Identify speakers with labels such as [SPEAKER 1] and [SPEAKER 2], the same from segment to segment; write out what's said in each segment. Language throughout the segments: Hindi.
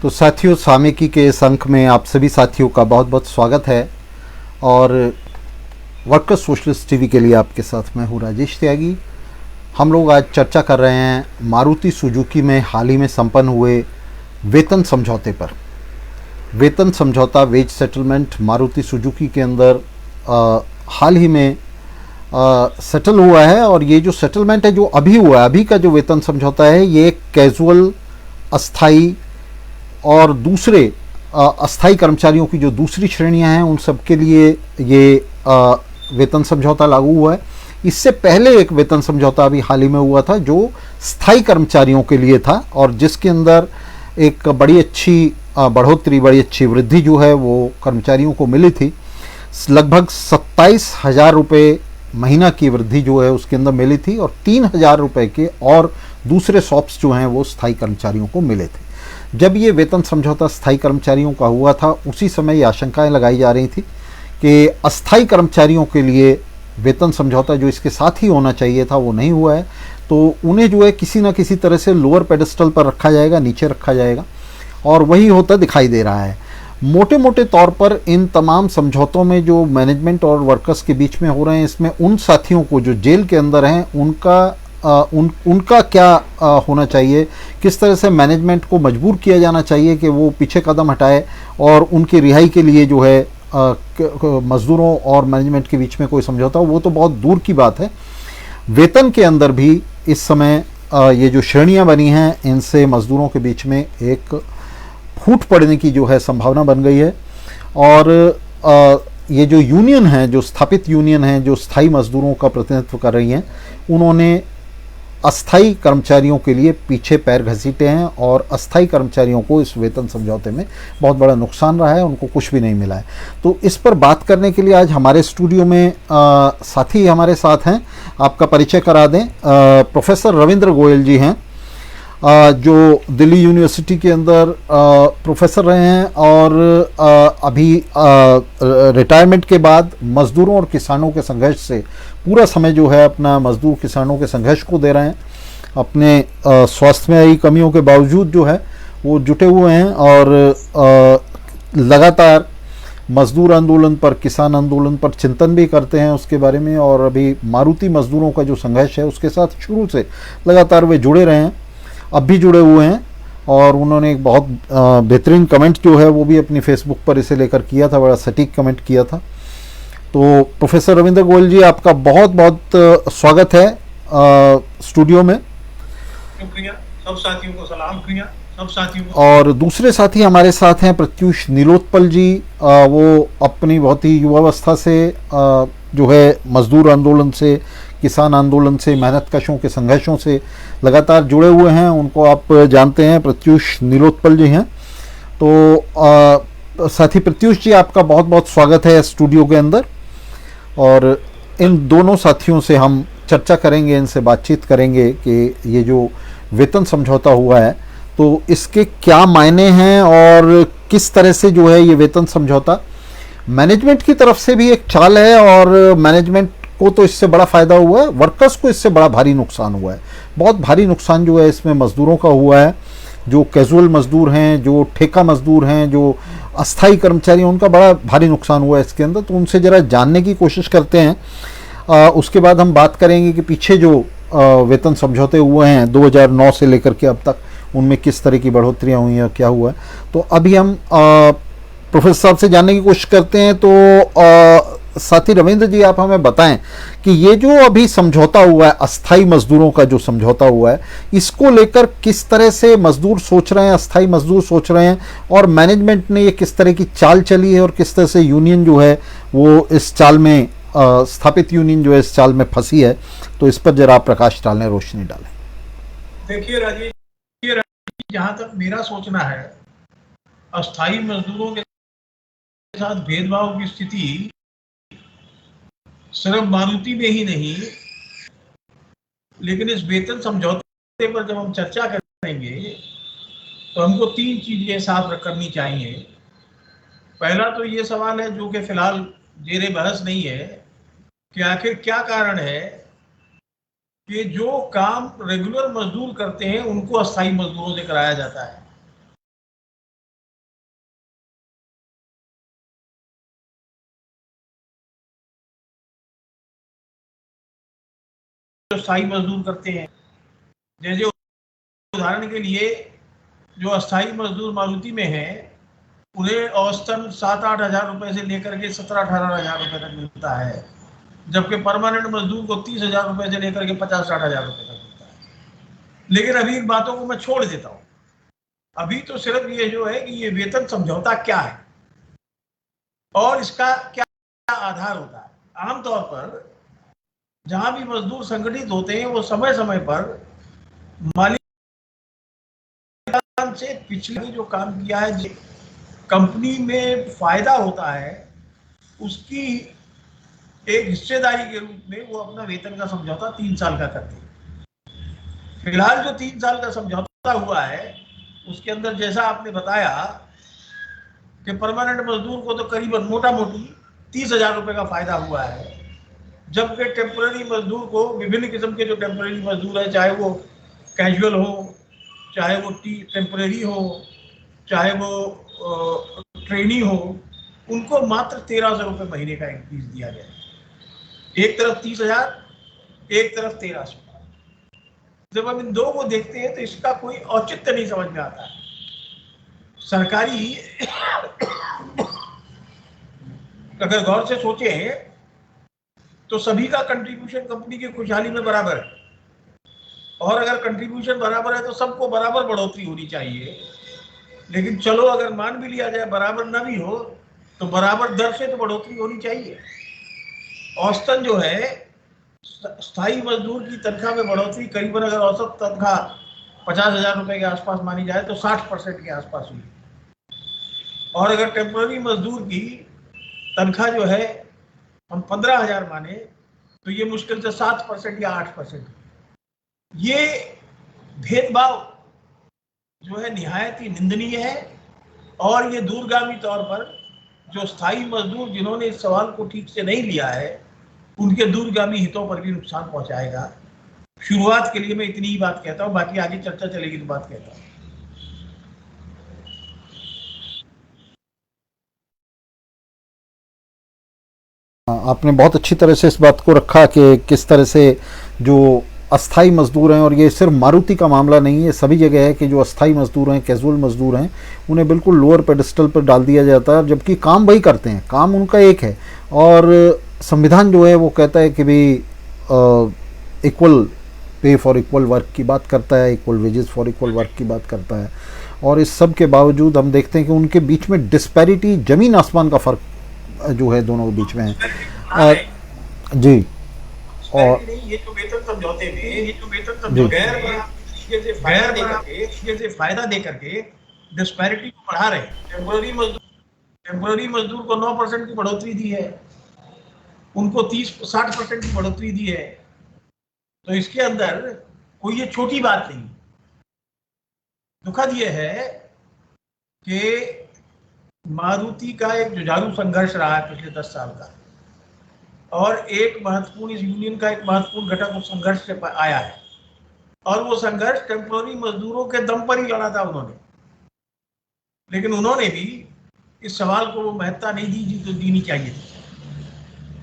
[SPEAKER 1] तो साथियों, सामयिकी के इस अंक में आप सभी साथियों का बहुत बहुत स्वागत है। और वर्कर्स सोशलिस्ट टीवी के लिए आपके साथ मैं हूँ राजेश त्यागी। हम लोग आज चर्चा कर रहे हैं मारुति सुजुकी में हाल ही में संपन्न हुए वेतन समझौते पर। वेतन समझौता, वेज सेटलमेंट मारुति सुजुकी के अंदर हाल ही में सेटल हुआ है। और ये जो सेटलमेंट है जो अभी हुआ है, अभी का जो वेतन समझौता है, ये कैजुअल, अस्थाई और दूसरे अस्थाई कर्मचारियों की जो दूसरी श्रेणियां हैं उन सब के लिए ये वेतन समझौता लागू हुआ है। इससे पहले एक वेतन समझौता अभी हाल ही में हुआ था जो स्थायी कर्मचारियों के लिए था और जिसके अंदर एक बड़ी अच्छी बढ़ोतरी, बड़ी अच्छी वृद्धि जो है वो कर्मचारियों को मिली थी। लगभग 27,000 रुपये महीना की वृद्धि जो है उसके अंदर मिली थी और 3,000 रुपये के और दूसरे सॉप्स जो हैं वो स्थायी कर्मचारियों को मिले थे। जब ये वेतन समझौता स्थायी कर्मचारियों का हुआ था उसी समय ये आशंकाएं लगाई जा रही थी कि अस्थायी कर्मचारियों के लिए वेतन समझौता जो इसके साथ ही होना चाहिए था वो नहीं हुआ है, तो उन्हें जो है किसी ना किसी तरह से लोअर पेडेस्टल पर रखा जाएगा, नीचे रखा जाएगा, और वही होता दिखाई दे रहा है। मोटे मोटे तौर पर इन तमाम समझौतों में जो मैनेजमेंट और वर्कर्स के बीच में हो रहे हैं, इसमें उन साथियों को जो जेल के अंदर हैं उनका क्या होना चाहिए, किस तरह से मैनेजमेंट को मजबूर किया जाना चाहिए कि वो पीछे कदम हटाए और उनकी रिहाई के लिए जो है मजदूरों और मैनेजमेंट के बीच में कोई समझौता हो, वो तो बहुत दूर की बात है। वेतन के अंदर भी इस समय ये जो श्रेणियां बनी हैं इनसे मजदूरों के बीच में एक फूट पड़ने की जो है संभावना बन गई है। और ये जो यूनियन है, जो स्थापित यूनियन है, जो स्थायी मजदूरों का प्रतिनिधित्व कर रही हैं, उन्होंने अस्थाई कर्मचारियों के लिए पीछे पैर घसीटे हैं और अस्थाई कर्मचारियों को इस वेतन समझौते में बहुत बड़ा नुकसान रहा है, उनको कुछ भी नहीं मिला है। तो इस पर बात करने के लिए आज हमारे स्टूडियो में साथी हमारे साथ हैं। आपका परिचय करा दें। प्रोफेसर रविंद्र गोयल जी हैं जो दिल्ली यूनिवर्सिटी के अंदर प्रोफेसर रहे हैं और अभी रिटायरमेंट के बाद मज़दूरों और किसानों के संघर्ष से पूरा समय जो है अपना मज़दूर किसानों के संघर्ष को दे रहे हैं। अपने स्वास्थ्य में आई कमियों के बावजूद जो है वो जुटे हुए हैं और लगातार मज़दूर आंदोलन पर, किसान आंदोलन पर चिंतन भी करते हैं उसके बारे में। और अभी मारुति मज़दूरों का जो संघर्ष है उसके साथ शुरू से लगातार वे जुड़े रहे हैं, अब भी जुड़े हुए हैं। और उन्होंने एक बहुत बेहतरीन कमेंट जो है वो भी अपनी फेसबुक पर इसे लेकर किया था, बड़ा सटीक कमेंट किया था। तो प्रोफेसर रविंद्र गोयल जी, आपका बहुत बहुत स्वागत है स्टूडियो में।
[SPEAKER 2] शुक्रिया, सब साथियों को सलाम किया, सब साथियों को।
[SPEAKER 1] और दूसरे साथी हमारे साथ हैं प्रत्युष नीलोत्पल जी। वो अपनी बहुत ही युवावस्था से जो है मजदूर आंदोलन से, किसान आंदोलन से, मेहनत कशों के संघर्षों से लगातार जुड़े हुए हैं। उनको आप जानते हैं, प्रत्युष नीलोत्पल जी हैं। तो साथी प्रत्युष जी, आपका बहुत बहुत स्वागत है स्टूडियो के अंदर। और इन दोनों साथियों से हम चर्चा करेंगे, इनसे बातचीत करेंगे कि ये जो वेतन समझौता हुआ है तो इसके क्या मायने हैं और किस तरह से जो है ये वेतन समझौता मैनेजमेंट की तरफ से भी एक चाल है। और मैनेजमेंट को तो इससे बड़ा फ़ायदा हुआ है, वर्कर्स को इससे बड़ा भारी नुकसान हुआ है। बहुत भारी नुकसान जो है इसमें मज़दूरों का हुआ है, जो कैजुअल मज़दूर हैं, जो ठेका मज़दूर हैं, जो अस्थाई कर्मचारी हैं, उनका बड़ा भारी नुकसान हुआ है इसके अंदर। तो उनसे ज़रा जानने की कोशिश करते हैं। उसके बाद हम बात करेंगे कि पीछे जो वेतन समझौते हुए हैं 2009 से लेकर के अब तक, उनमें किस तरह की बढ़ोतरियाँ हुई हैं, क्या हुआ है। तो अभी हम प्रोफेसर साहब से जानने की कोशिश करते हैं। तो साथी रविंद्र जी, आप हमें बताएं कि ये जो अभी समझौता हुआ है, अस्थाई मजदूरों का जो समझौता हुआ है, इसको लेकर किस तरह से मजदूर सोच रहे हैं, अस्थाई मजदूर सोच रहे हैं, और मैनेजमेंट ने ये किस तरह की चाल चली है और किस तरह से यूनियन जो है वो इस चाल में, स्थापित यूनियन जो है इस चाल में फंसी है। तो इस पर जरा प्रकाश डालें, रोशनी डालें।
[SPEAKER 2] देखिए राजेश, जहां तक मेरा सोचना है, अस्थाई मजदूरों के साथ भेदभाव की स्थिति सिर्फ मारुति में ही नहीं, लेकिन इस वेतन समझौते पर जब हम चर्चा करेंगे तो हमको तीन चीजें साफ करनी चाहिए। पहला तो ये सवाल है जो कि फिलहाल जेरे बहस नहीं है कि आखिर क्या कारण है कि जो काम रेगुलर मजदूर करते हैं उनको अस्थाई मजदूरों से कराया जाता है। स्थायी मजदूर करते हैं। जैसे उदाहरण के लिए जो अस्थायी मजदूर मारुति में है, उन्हें औसतन 7-8 हज़ार रुपए से लेकर के 17-18 हज़ार रुपए तक मिलता है, जबकि परमानेंट मजदूर को 30 हज़ार रुपए से लेकर के 50-60 हज़ार रुपए तक मिलता है। लेकिन अभी इन बातों को मैं छोड़ देता हूँ। अभी तो सिर्फ ये जो है कि ये वेतन समझौता क्या है और इसका क्या आधार होता है। आमतौर पर जहां भी मजदूर संगठित होते हैं वो समय समय पर मालिक से पिछले जो काम किया है, कंपनी में फायदा होता है, उसकी एक हिस्सेदारी के रूप में वो अपना वेतन का समझौता 3 साल का करते हैं। फिलहाल जो 3 साल का समझौता हुआ है उसके अंदर जैसा आपने बताया कि परमानेंट मजदूर को तो करीबन मोटा मोटी 30 हज़ार रुपए का फायदा हुआ है, जबकि टेम्पररी मजदूर को, विभिन्न किस्म के जो टेम्पररी मजदूर है, चाहे वो कैजुअल हो, चाहे वो टेम्पररी हो, चाहे वो ट्रेनी हो, उनको मात्र 1300 रुपये महीने का इंक्रीज दिया गया है। एक तरफ 30 हज़ार, एक तरफ 1300। जब हम इन दो को देखते हैं तो इसका कोई औचित्य नहीं समझ में आता है। सरकारी अगर गौर से सोचे तो सभी का कंट्रीब्यूशन कंपनी की खुशहाली में बराबर है, और अगर कंट्रीब्यूशन बराबर है तो सबको बराबर बढ़ोतरी होनी चाहिए। लेकिन चलो अगर मान भी लिया जाए बराबर ना भी हो तो बराबर दर से तो बढ़ोतरी होनी चाहिए। औसतन जो है स्थायी मजदूर की तनख्वाह में बढ़ोतरी करीबन, अगर औसत तनख्वाह 50 हज़ार रुपए के आसपास मानी जाए तो 60% के आसपास हुई, और अगर टेम्पररी मजदूर की तनख्वाह जो है हम 15 हज़ार माने तो ये मुश्किल से 7% या 8%। ये भेदभाव जो है निहायत ही निंदनीय है, और ये दूरगामी तौर पर जो स्थायी मजदूर जिन्होंने इस सवाल को ठीक से नहीं लिया है उनके दूरगामी हितों पर भी नुकसान पहुंचाएगा। शुरुआत के लिए मैं इतनी ही बात कहता हूं, बाकी आगे चर्चा चलेगी तो बात कहता हूं।
[SPEAKER 1] आपने बहुत अच्छी तरह से इस बात को रखा कि किस तरह से जो अस्थाई मजदूर हैं, और ये सिर्फ मारुति का मामला नहीं है, सभी जगह है कि जो अस्थाई मजदूर हैं, कैजुअल मजदूर हैं, उन्हें बिल्कुल लोअर पेडिस्टल पर डाल दिया जाता है, जबकि काम वही करते हैं, काम उनका एक है। और संविधान जो है वो कहता है कि भाई equal pay for equal work की बात करता है, equal wages for equal work की बात करता है। और इस सब के बावजूद हम देखते हैं कि उनके बीच में डिस्पैरिटी, ज़मीन आसमान का फ़र्क जो है दोनों के बीच में है। जी, और
[SPEAKER 2] ये जो वेतन समझौते में, ये जो वेतन समझौते से फायदा दे करके डिस्पैरिटी को बढ़ा रहे हैं। टेम्पररी मजदूर को 9% की बढ़ोतरी दी है, उनको 30-60% की बढ़ोतरी दी है। तो इसके अंदर कोई ये छोटी बात नहीं। दुखद ये है कि मारुति का एक जुझारू संघर्ष रहा है पिछले 10 साल का, और एक महत्वपूर्ण, इस यूनियन का एक महत्वपूर्ण घटक उस संघर्ष से आया है, और वो संघर्ष टेम्पररी मजदूरों के दम पर ही लड़ा था उन्होंने। लेकिन उन्होंने भी इस सवाल को वो महत्ता नहीं दी जो देनी चाहिए थी।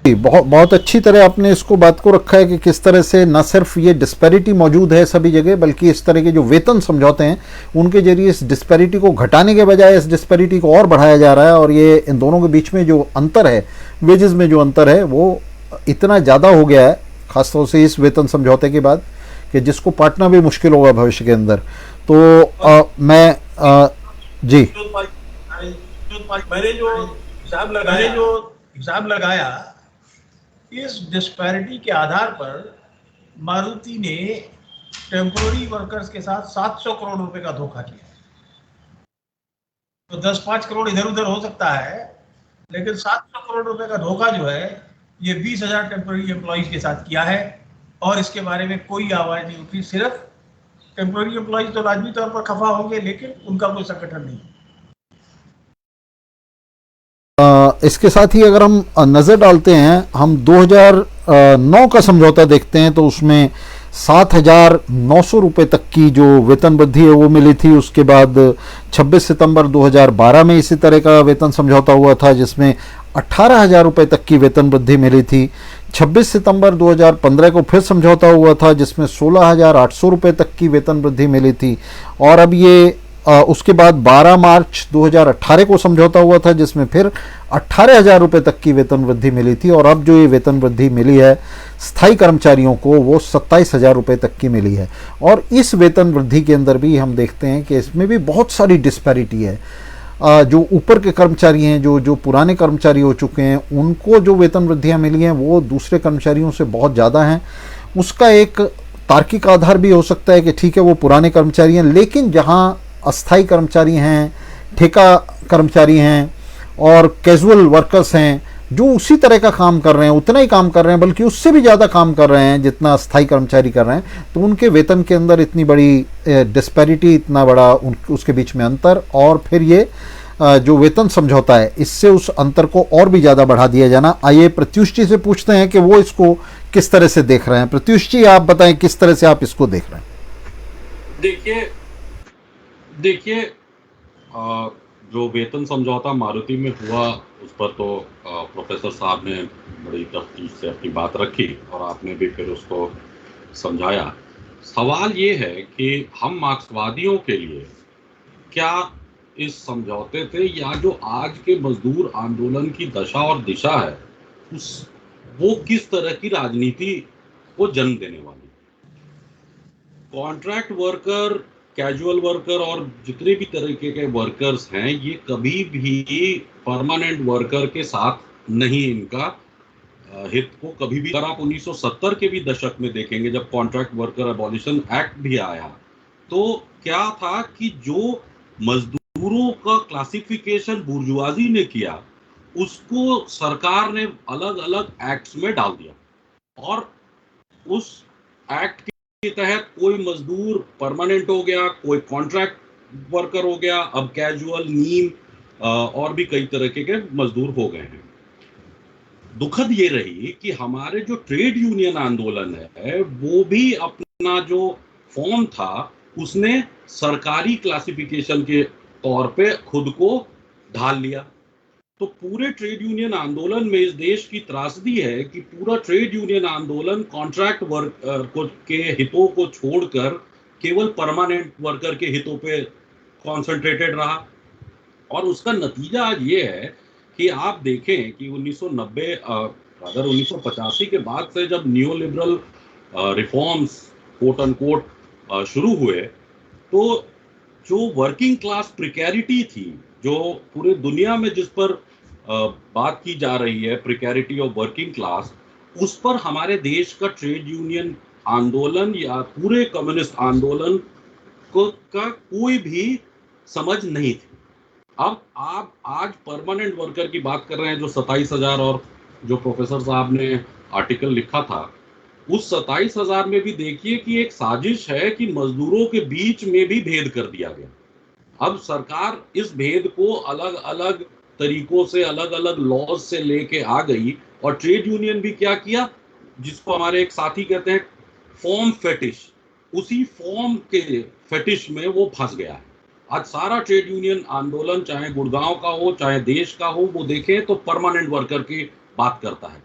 [SPEAKER 1] बहुत बहुत अच्छी तरह आपने इसको बात को रखा है कि किस तरह से न सिर्फ ये डिस्पैरिटी मौजूद है सभी जगह, बल्कि इस तरह के जो वेतन समझौते हैं उनके जरिए इस डिस्पैरिटी को घटाने के बजाय इस डिस्पैरिटी को और बढ़ाया जा रहा है। और ये इन दोनों के बीच में जो अंतर है, वेजेस में जो अंतर है, वो इतना ज़्यादा हो गया है, खासतौर से इस वेतन समझौते के बाद, कि जिसको पाटना भी मुश्किल होगा भविष्य के अंदर। तो जी,
[SPEAKER 2] मैंने जो हिसाब लगाया, इस डिस्पैरिटी के आधार पर मारुति ने टेम्पोररी वर्कर्स के साथ 700 करोड़ रुपए का धोखा किया। तो 10-5 करोड़ इधर उधर हो सकता है, लेकिन 700 करोड़ रुपए का धोखा जो है ये 20,000 टेम्पोररी एम्प्लॉइज के साथ किया है, और इसके बारे में कोई आवाज नहीं उठी। सिर्फ टेम्पोररी एम्प्लॉइज तो लाजमी तौर पर खफा होंगे, लेकिन उनका कोई संगठन नहीं।
[SPEAKER 1] इसके साथ ही अगर हम नज़र डालते हैं, हम 2009 का समझौता देखते हैं, तो उसमें 7,900 रुपये तक की जो वेतन वृद्धि है वो मिली थी। उसके बाद 26 सितंबर 2012 में इसी तरह का वेतन समझौता हुआ था जिसमें 18,000 रुपये तक की वेतन वृद्धि मिली थी। 26 सितंबर 2015 को फिर समझौता हुआ था जिसमें 16,800 रुपये तक की वेतन वृद्धि मिली थी। और अब ये उसके बाद 12 मार्च 2018 को समझौता हुआ था जिसमें फिर 18,000 रुपये तक की वेतन वृद्धि मिली थी। और अब जो ये वेतन वृद्धि मिली है स्थायी कर्मचारियों को वो 27,000 रुपये तक की मिली है। और इस वेतन वृद्धि के अंदर भी हम देखते हैं कि इसमें भी बहुत सारी डिस्पैरिटी है। जो ऊपर के कर्मचारी हैं, जो पुराने कर्मचारी हो चुके हैं, उनको जो वेतन वृद्धियाँ मिली हैं वो दूसरे कर्मचारियों से बहुत ज़्यादा हैं। उसका एक तार्किक आधार भी हो सकता है कि ठीक है वो पुराने कर्मचारी हैं, लेकिन जहाँ अस्थाई कर्मचारी हैं, ठेका कर्मचारी हैं और कैजुअल वर्कर्स हैं जो उसी तरह का काम कर रहे हैं, उतना ही काम कर रहे हैं बल्कि उससे भी ज़्यादा काम कर रहे हैं जितना अस्थाई कर्मचारी कर रहे हैं, तो उनके वेतन के अंदर इतनी बड़ी डिस्पैरिटी, इतना बड़ा उसके बीच में अंतर, और फिर ये जो वेतन समझौता है इससे उस अंतर को और भी ज़्यादा बढ़ा दिया जाना। आइए प्रत्युष जी से पूछते हैं कि वो इसको किस तरह से देख रहे हैं। प्रत्युष जी, आप बताएं किस तरह से आप इसको देख रहे हैं।
[SPEAKER 3] देखिए जो वेतन समझौता मारुति में हुआ उस पर तो प्रोफेसर साहब ने बड़ी तफ्तीश से अपनी बात रखी और आपने भी फिर उसको समझाया। सवाल ये है कि हम मार्क्सवादियों के लिए क्या इस समझौते थे या जो आज के मजदूर आंदोलन की दशा और दिशा है वो किस तरह की राजनीति को जन्म देने वाली। कॉन्ट्रैक्ट वर्कर, कैजुअल वर्कर और जितने भी तरीके के वर्कर्स हैं ये कभी भी परमानेंट वर्कर के साथ नहीं, इनका हित को कभी भी। अगर आप 1970 के भी दशक में देखेंगे जब कॉन्ट्रैक्ट वर्कर एबॉलिशन एक्ट भी आया तो क्या था कि जो मजदूरों का क्लासिफिकेशन बुर्जुआजी ने किया उसको सरकार ने अलग अलग एक्ट्स में डाल दिया और उस एक्ट के तहत कोई मजदूर परमानेंट हो गया, कोई कॉन्ट्रैक्ट वर्कर हो गया, अब कैजुअल, नीम और भी कई तरह के मजदूर हो गए हैं। दुखद ये रही कि हमारे जो ट्रेड यूनियन आंदोलन है वो भी अपना जो फॉर्म था उसने सरकारी क्लासिफिकेशन के तौर पे खुद को ढाल लिया। तो पूरे ट्रेड यूनियन आंदोलन में इस देश की त्रासदी है कि पूरा ट्रेड यूनियन आंदोलन कॉन्ट्रैक्ट वर्कर के हितों को छोड़कर केवल परमानेंट वर्कर के हितों पे कॉन्सेंट्रेटेड रहा। और उसका नतीजा आज ये है कि आप देखें कि 1985 के बाद से जब new liberal reforms quote unquote शुरू हुए तो जो वर्किंग क्लास प्रिकैरिटी थी, जो पूरे दुनिया में जिस पर बात की जा रही है, प्रिकैरिटी ऑफ वर्किंग क्लास, उस पर हमारे देश का ट्रेड यूनियन आंदोलन या पूरे कम्युनिस्ट आंदोलन का कोई भी समझ नहीं थी। अब आप आज परमानेंट वर्कर की बात कर रहे हैं जो 27,000, और जो प्रोफेसर साहब ने आर्टिकल लिखा था उस 27,000 में भी देखिए कि एक साजिश है कि मजदूरों के बीच में भी भेद कर दिया गया। अब सरकार इस भेद को अलग अलग तरीकों से, अलग अलग लॉज से लेके आ गई और ट्रेड यूनियन भी क्या किया, जिसको हमारे एक साथी कहते हैं फॉर्म फेटिश, उसी फॉर्म के फेटिश में वो फंस गया है। आज सारा ट्रेड यूनियन आंदोलन चाहे गुड़गांव का हो चाहे देश का हो, वो देखें तो परमानेंट वर्कर की बात करता है।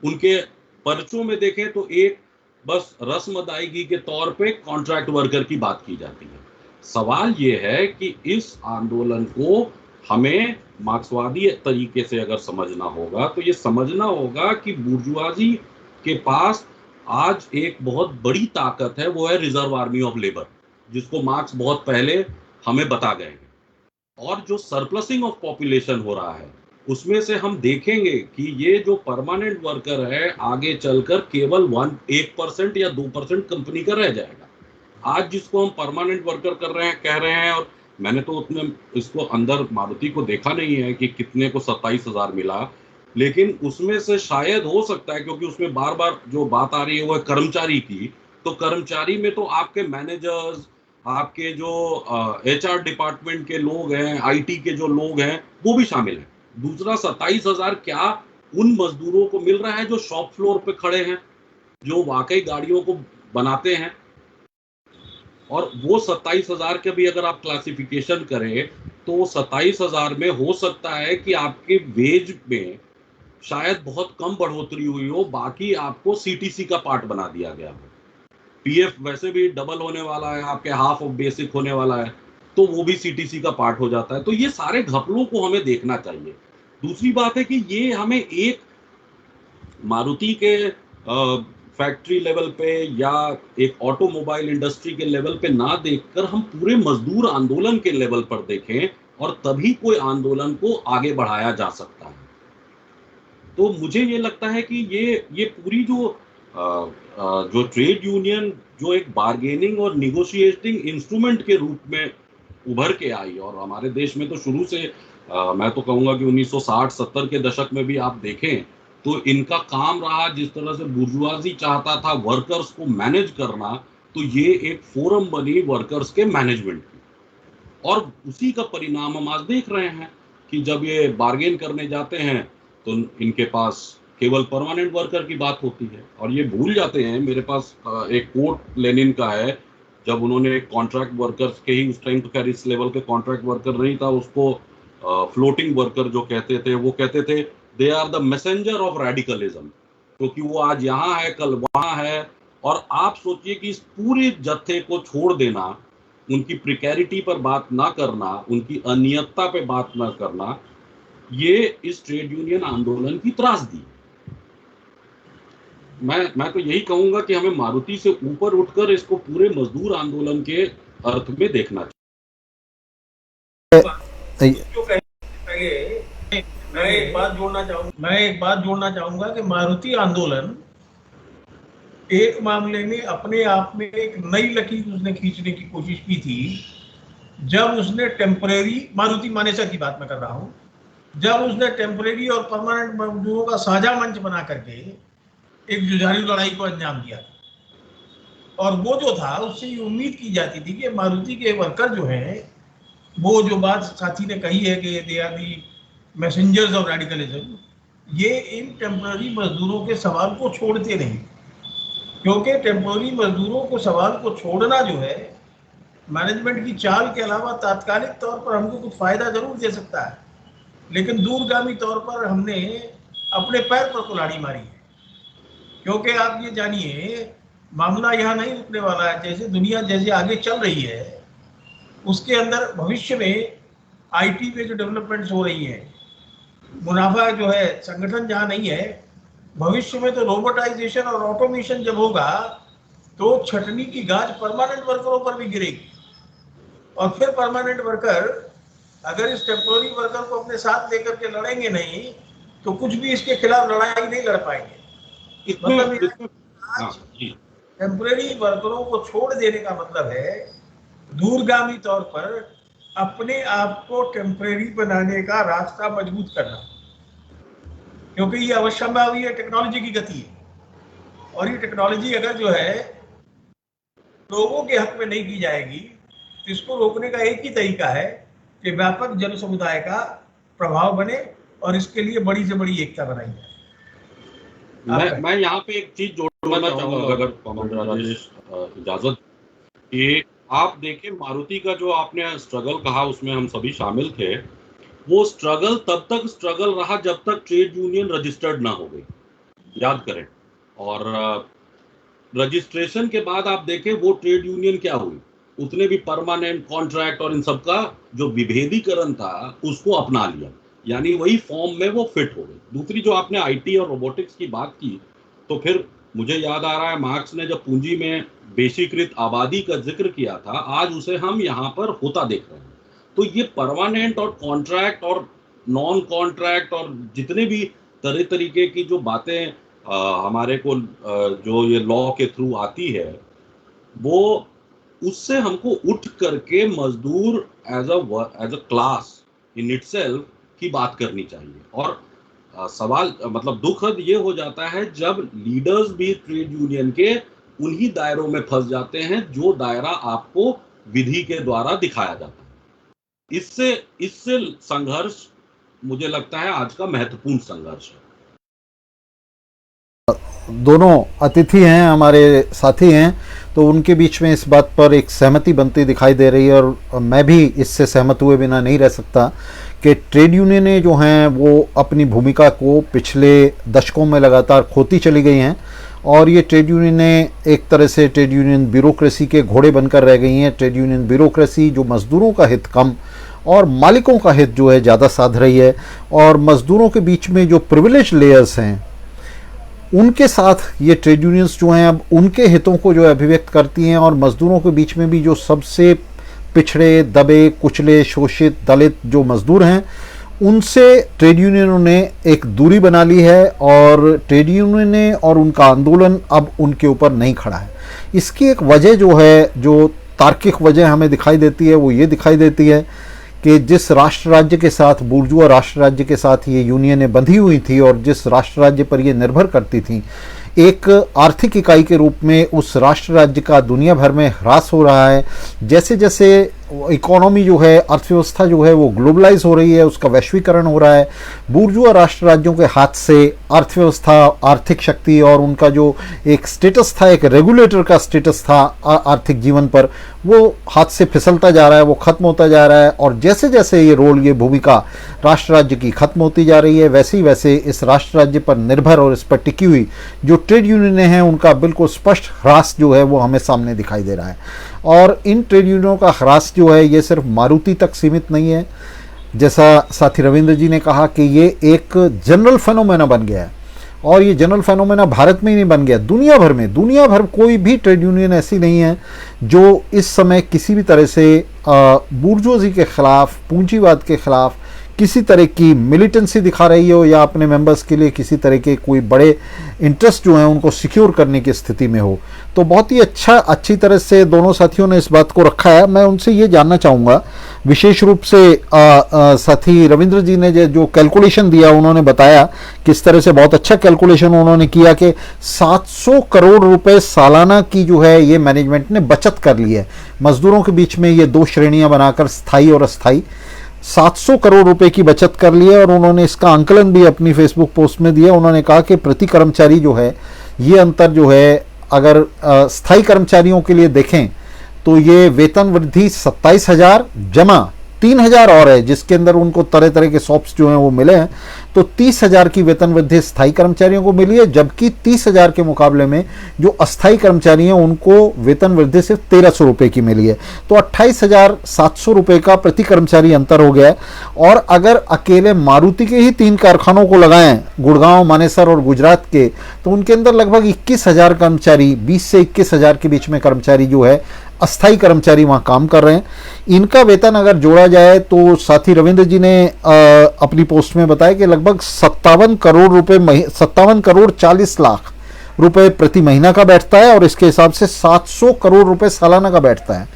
[SPEAKER 3] उनके पर्चों में देखें तो एक बस रस्म अदायगी के तौर पे कॉन्ट्रैक्ट वर्कर की बात की जाती है। सवाल ये है कि इस आंदोलन को हमें मार्क्सवादी तरीके से अगर समझना होगा तो ये समझना होगा कि बुर्जुआजी के पास आज एक बहुत बड़ी ताकत है, वो है रिजर्व आर्मी ऑफ लेबर, जिसको मार्क्स बहुत पहले हमें बता गए हैं। और जो सरप्लसिंग ऑफ पॉपुलेशन हो रहा है उसमें से हम देखेंगे कि ये जो परमानेंट वर्कर है आगे चलकर केवल 1% या 2% कंपनी का रह जाएगा। आज जिसको हम परमानेंट वर्कर कर रहे हैं, कह रहे हैं, और मैंने तो उतने इसको अंदर मारुति को देखा नहीं है कि कितने को 27,000 मिला, लेकिन उसमें से शायद हो सकता है, क्योंकि उसमें बार बार जो बात आ रही है वो है कर्मचारी की, तो कर्मचारी में तो आपके मैनेजर्स, आपके जो HR डिपार्टमेंट के लोग हैं, IT के जो लोग हैं, वो भी शामिल हैं। दूसरा 27,000 क्या उन मजदूरों को मिल रहा है जो शॉप फ्लोर पे खड़े हैं, जो वाकई गाड़ियों को बनाते हैं, और वो 27,000 के भी अगर आप क्लासिफिकेशन करें तो 27,000 में हो सकता है कि आपके वेज में शायद बहुत कम बढ़ोतरी हुई हो, बाकी आपको सीटीसी का पार्ट बना दिया गया हो। पीएफ वैसे भी डबल होने वाला है, आपके हाफ ऑफ बेसिक होने वाला है, तो वो भी सीटीसी का पार्ट हो जाता है। तो ये सारे घपलों को हमें देखना चाहिए। दूसरी बात है कि ये हमें एक मारुति के फैक्ट्री लेवल पे या एक ऑटोमोबाइल इंडस्ट्री के लेवल पे ना देखकर हम पूरे मजदूर आंदोलन के लेवल पर देखें, और तभी कोई आंदोलन को आगे बढ़ाया जा सकता है। तो मुझे ये लगता है कि ये पूरी जो ट्रेड यूनियन जो एक बार्गेनिंग और निगोशिएटिंग इंस्ट्रूमेंट के रूप में उभर के आई, और हमारे देश में तो शुरू से मैं तो कहूंगा कि 1960-70 के दशक में भी आप देखें तो इनका काम रहा, जिस तरह से बुर्जुआजी चाहता था वर्कर्स को मैनेज करना, तो ये एक फोरम बनी वर्कर्स के मैनेजमेंट की, और उसी का परिणाम हम आज देख रहे हैं कि जब ये बार्गेन करने जाते हैं तो इनके पास केवल परमानेंट वर्कर की बात होती है, और ये भूल जाते हैं। मेरे पास एक कोट लेनिन का है, जब उन्होंने कॉन्ट्रैक्ट वर्कर्स के ही, उस टाइम तो खैर इस लेवल के कॉन्ट्रैक्ट वर्कर नहीं था, उसको फ्लोटिंग वर्कर जो कहते थे, वो कहते थे they are the messenger of radicalism, क्योंकि वो आज यहाँ है कल वहाँ है। और आप सोचिए कि इस पूरे जत्थे को छोड़ देना, उनकी प्रिकैरिटी पर बात ना करना, उनकी अनियतता पे बात ना करना, ये इस ट्रेड यूनियन आंदोलन की त्रासदी। मैं तो यही कहूंगा कि हमें मारुति से ऊपर उठकर इसको पूरे मजदूर आंदोलन के अर्थ में देखना
[SPEAKER 2] चाहिए। मैं एक बात जोड़ना चाहूंगा कि मारुति आंदोलन एक मामले में अपने आप में एक नई लकीर उसने खींचने की कोशिश की थी, जब उसने टेम्परेरी, मारुति मानेसर की बात मैं कर रहा हूं, जब उसने टेम्परेरी और परमानेंट मजदूरों का साझा मंच बना करके एक जुझारू लड़ाई को अंजाम दिया। और वो जो था, उससे ये उम्मीद की जाती थी कि मारुति के वर्कर जो हैं, वो जो बात साथी ने कही है कि they are the messengers of radicalism, ये इन टेम्पररी मजदूरों के सवाल को छोड़ते नहीं, क्योंकि टेम्पररी मजदूरों को सवाल को छोड़ना जो है मैनेजमेंट की चाल के अलावा तात्कालिक तौर पर हमको कुछ फायदा जरूर दे सकता है, लेकिन दूरगामी तौर पर हमने अपने पैर पर कुल्हाड़ी मारी है। क्योंकि आप ये जानिए, मामला यहाँ नहीं रुकने वाला है। जैसे दुनिया जैसे आगे चल रही है, उसके अंदर भविष्य में आईटी में जो डेवलपमेंट्स हो रही हैं, मुनाफा जो है संगठन जहाँ नहीं है, भविष्य में तो रोबोटाइजेशन और ऑटोमेशन जब होगा तो छटनी की गाज परमानेंट वर्करों पर भी गिरेगी, और फिर परमानेंट वर्कर अगर इस टेम्पोररी वर्कर को अपने साथ लेकर के लड़ेंगे नहीं, तो कुछ भी इसके खिलाफ लड़ाई नहीं लड़ पाएंगे। मतलब आज टेम्पोररी वर्करों को छोड़ देने का मतलब है दूरगामी तौर पर अपने आप को टेम्परेरी बनाने का रास्ता मजबूत करना, क्योंकि ये अवश्यंभावी है, टेक्नोलॉजी की गति है, और ये टेक्नोलॉजी अगर जो है लोगों के हक में नहीं की जाएगी, तो इसको रोकने का एक ही तरीका है कि व्यापक जन समुदाय का प्रभाव बने और इसके लिए बड़ी से बड़ी एकता बनाई जाए।
[SPEAKER 3] मैं यहाँ पे एक चीज जोड़ना चाहूंगा, अगर कमांडर राजेश इजाजत, कि आप देखें मारुति का जो आपने स्ट्रगल कहा, उसमें हम सभी शामिल थे। वो स्ट्रगल तब तक स्ट्रगल रहा जब तक ट्रेड यूनियन रजिस्टर्ड ना हो गई, याद करें। और रजिस्ट्रेशन के बाद आप देखें वो ट्रेड यूनियन क्या हुई, उसने भी परमानेंट कॉन्ट्रैक्ट और इन सब का जो विभेदीकरण था उसको अपना लिया, यानी वही फॉर्म में वो फिट हो गई। दूसरी जो आपने आईटी और रोबोटिक्स की बात की, तो फिर मुझे याद आ रहा है मार्क्स ने जब पूंजी में बेशीकृत आबादी का जिक्र किया था, आज उसे हम यहाँ पर होता देख रहे हैं। तो ये परमानेंट और कॉन्ट्रैक्ट और नॉन कॉन्ट्रैक्ट और जितने भी तरह तरीके की जो बातें हमारे को जो ये लॉ के थ्रू आती है, वो उससे हमको उठ करके मजदूर as a class in itself की बात करनी चाहिए। और सवाल मतलब दुखद ये हो जाता है जब लीडर्स भी ट्रेड यूनियन के उन्हीं दायरों में फंस जाते हैं जो दायरा आपको विधि के द्वारा दिखाया जाता है। इससे संघर्ष मुझे लगता है आज का महत्वपूर्ण संघर्ष है।
[SPEAKER 1] दोनों अतिथि हैं, हमारे साथी हैं, तो उनके बीच में इस बात पर एक सहमति बनती दिखाई दे रही है और मैं भी इससे सहमत हुए बिना नहीं रह सकता कि ट्रेड यूनियनें जो हैं वो अपनी भूमिका को पिछले दशकों में लगातार खोती चली गई हैं और ये ट्रेड यूनियनें एक तरह से ट्रेड यूनियन ब्यूरोक्रेसी के घोड़े बनकर रह गई हैं। ट्रेड यूनियन ब्यूरोक्रेसी जो मज़दूरों का हित कम और मालिकों का हित जो है ज़्यादा साध रही है और मज़दूरों के बीच में जो प्रिविलेज लेयर्स हैं उनके साथ ये ट्रेड यूनियंस जो हैं अब उनके हितों को जो है अभिव्यक्त करती हैं और मज़दूरों के बीच में भी जो सबसे पिछड़े, दबे, कुचले, शोषित, दलित जो मज़दूर हैं उनसे ट्रेड यूनियनों ने एक दूरी बना ली है और ट्रेड यूनियनें और उनका आंदोलन अब उनके ऊपर नहीं खड़ा है। इसकी एक वजह जो है, जो तार्किक वजह हमें दिखाई देती है, वो ये दिखाई देती है कि जिस राष्ट्र राज्य के साथ, बुर्जुआ राष्ट्र राज्य के साथ ये यूनियनें बंधी हुई थी और जिस राष्ट्र राज्य पर ये निर्भर करती थी, एक आर्थिक इकाई के रूप में उस राष्ट्र राज्य का दुनिया भर में ह्रास हो रहा है। जैसे जैसे इकोनॉमी जो है, अर्थव्यवस्था जो है वो ग्लोबलाइज हो रही है, उसका वैश्वीकरण हो रहा है, बुर्जुआ राष्ट्र राज्यों के हाथ से अर्थव्यवस्था, आर्थिक शक्ति और उनका जो एक स्टेटस था, एक रेगुलेटर का स्टेटस था आर्थिक जीवन पर, वो हाथ से फिसलता जा रहा है, वो खत्म होता जा रहा है। और जैसे जैसे ये रोल, ये भूमिका राष्ट्र राज्य की खत्म होती जा रही है, वैसे ही वैसे इस राष्ट्र राज्य पर निर्भर और इस पर टिकी हुई जो ट्रेड यूनियनें हैं उनका बिल्कुल स्पष्ट ह्रास जो है वो हमें सामने दिखाई दे रहा है। और इन ट्रेड यूनियनों का ह्रास जो है ये सिर्फ मारुति तक सीमित नहीं है, जैसा साथी रविंद्र जी ने कहा कि ये एक जनरल फेनोमेना बन गया है और ये जनरल फेनोमेना भारत में ही नहीं बन गया, दुनिया भर में, दुनिया भर कोई भी ट्रेड यूनियन ऐसी नहीं है जो इस समय किसी भी तरह से बुर्जुआजी के खिलाफ, पूंजीवाद के खिलाफ किसी तरह की मिलिटेंसी दिखा रही हो या अपने मेंबर्स के लिए किसी तरह के कोई बड़े इंटरेस्ट जो हैं उनको सिक्योर करने की स्थिति में हो। तो बहुत ही अच्छी तरह से दोनों साथियों ने इस बात को रखा है। मैं उनसे ये जानना चाहूँगा, विशेष रूप से साथी रविंद्र जी ने जो कैलकुलेशन दिया, उन्होंने बताया किस तरह से बहुत अच्छा कैलकुलेशन उन्होंने किया कि 700 करोड़ रुपए सालाना की जो है ये मैनेजमेंट ने बचत कर ली है। मजदूरों के बीच में ये दो श्रेणियां बनाकर स्थायी और अस्थायी 700 करोड़ रुपए की बचत कर ली है और उन्होंने इसका आंकलन भी अपनी फेसबुक पोस्ट में दिया। उन्होंने कहा कि प्रति कर्मचारी जो है ये अंतर जो है, अगर स्थायी कर्मचारियों के लिए देखें तो ये वेतन वृद्धि 27,000 जमा 3,000 और है, जिसके अंदर उनको तरह तरह के सॉप्स जो हैं वो मिले हैं। तो 30,000 की वेतन वृद्धि स्थायी कर्मचारियों को मिली है, जबकि 30,000 के मुकाबले में जो अस्थायी कर्मचारी हैं उनको वेतन वृद्धि सिर्फ 1,300 रुपये की मिली है। तो 28,700 रुपये का प्रति कर्मचारी अंतर हो गया है। और अगर अकेले मारुति के ही 3 कारखानों को लगाएं, गुड़गांव, मानेसर और गुजरात के, तो उनके अंदर लगभग 21,000 कर्मचारी, 20 से 21,000 के बीच में कर्मचारी जो है अस्थायी कर्मचारी वहाँ काम कर रहे हैं। इनका वेतन अगर जोड़ा जाए तो साथी रविंद्र जी ने अपनी पोस्ट में बताया कि लगभग 57 करोड़ रुपए, 57 करोड़ 40 लाख रुपए प्रति महीना का बैठता है और इसके हिसाब से 700 करोड़ रुपए सालाना का बैठता है।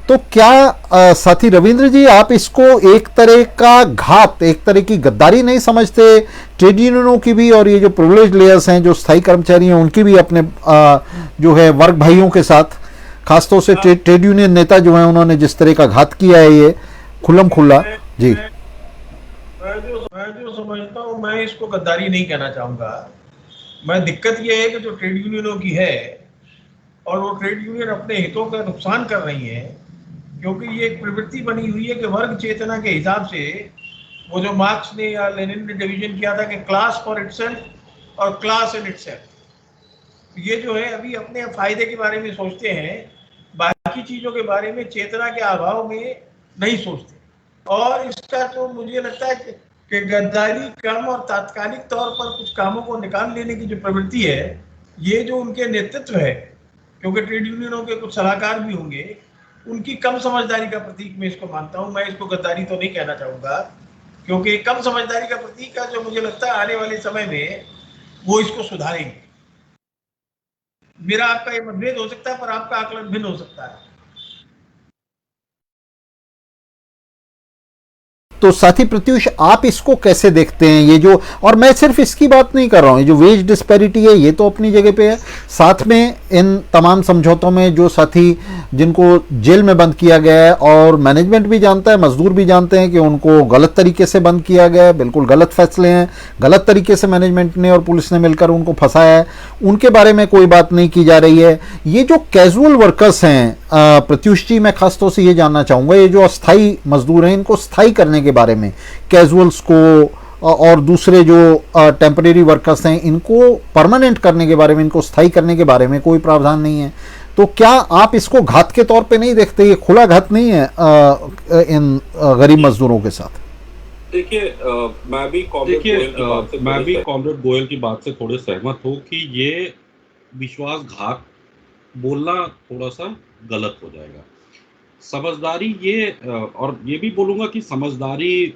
[SPEAKER 1] तो क्या साथी रविंद्र जी आप इसको एक तरह का घात, एक तरह की गद्दारी नहीं समझते ट्रेड यूनियनों की भी, और ये जो प्रिविलेज लेयर्स हैं जो स्थायी कर्मचारी हैं उनकी भी अपने जो है वर्ग भाइयों के साथ, खासतौर से ट्रेड यूनियन नेता जो हैं उन्होंने जिस तरह का घात किया है ये खुल्लम खुल्ला? जी,
[SPEAKER 2] मैं जो समझता हूँ, मैं इसको गद्दारी नहीं कहना चाहूँगा। मैं दिक्कत ये है कि जो ट्रेड यूनियनों की है और वो ट्रेड यूनियन अपने हितों का नुकसान कर रही है, क्योंकि ये एक प्रवृत्ति बनी हुई है कि वर्ग चेतना के हिसाब से वो जो मार्क्स ने या लेनिन ने डिवीजन किया था कि क्लास फॉर इटसेल्फ और क्लास इन इटसेल्फ, ये जो है अभी अपने फायदे के बारे में सोचते हैं, बाकी चीज़ों के बारे में चेतना के अभाव में नहीं सोचते। और इसका तो मुझे लगता है कि गद्दारी कम और तात्कालिक तौर पर कुछ कामों को निकाल लेने की जो प्रवृत्ति है, ये जो उनके नेतृत्व है, क्योंकि ट्रेड यूनियनों के कुछ सलाहकार भी होंगे, उनकी कम समझदारी का प्रतीक मैं इसको मानता हूँ। मैं इसको गद्दारी तो नहीं कहना चाहूँगा, क्योंकि कम समझदारी का प्रतीक है जो मुझे लगता है आने वाले समय में वो इसको सुधारेंगे। मेरा आपका ये मतभेद हो सकता है, पर आपका आकलन भिन्न हो सकता है।
[SPEAKER 1] तो साथी प्रत्युष, आप इसको कैसे देखते हैं? ये जो, और मैं सिर्फ इसकी बात नहीं कर रहा हूँ, ये जो वेज डिस्पैरिटी है ये तो अपनी जगह पे है, साथ में इन तमाम समझौतों में जो साथी जिनको जेल में बंद किया गया है, और मैनेजमेंट भी जानता है, मजदूर भी जानते हैं कि उनको गलत तरीके से बंद किया गया है, बिल्कुल गलत फैसले हैं, गलत तरीके से मैनेजमेंट ने और पुलिस ने मिलकर उनको फंसाया है, उनके बारे में कोई बात नहीं की जा रही है। ये जो कैजुअल वर्कर्स हैं, प्रत्युष जी, मैं खासतौर से ये जानना चाहूँगा, ये जो अस्थाई मजदूर हैं, इनको स्थायी करने के बारे में, कैजुअल्स को और दूसरे जो टेम्परेरी वर्कर्स हैं, इनको परमानेंट करने के बारे में, इनको स्थायी करने के बारे में कोई प्रावधान नहीं है। तो क्या आप इसको घात के तौर पे नहीं देखते? ये खुला घात नहीं है इन गरीब मजदूरों के साथ?
[SPEAKER 3] देखिए, मैं भी कॉमरेड गोयल की बात से थोड़े सहमत हूँ कि ये विश्वासघात बोलना थोड़ा सा गलत हो जाएगा। समझदारी ये, और ये भी बोलूँगा कि समझदारी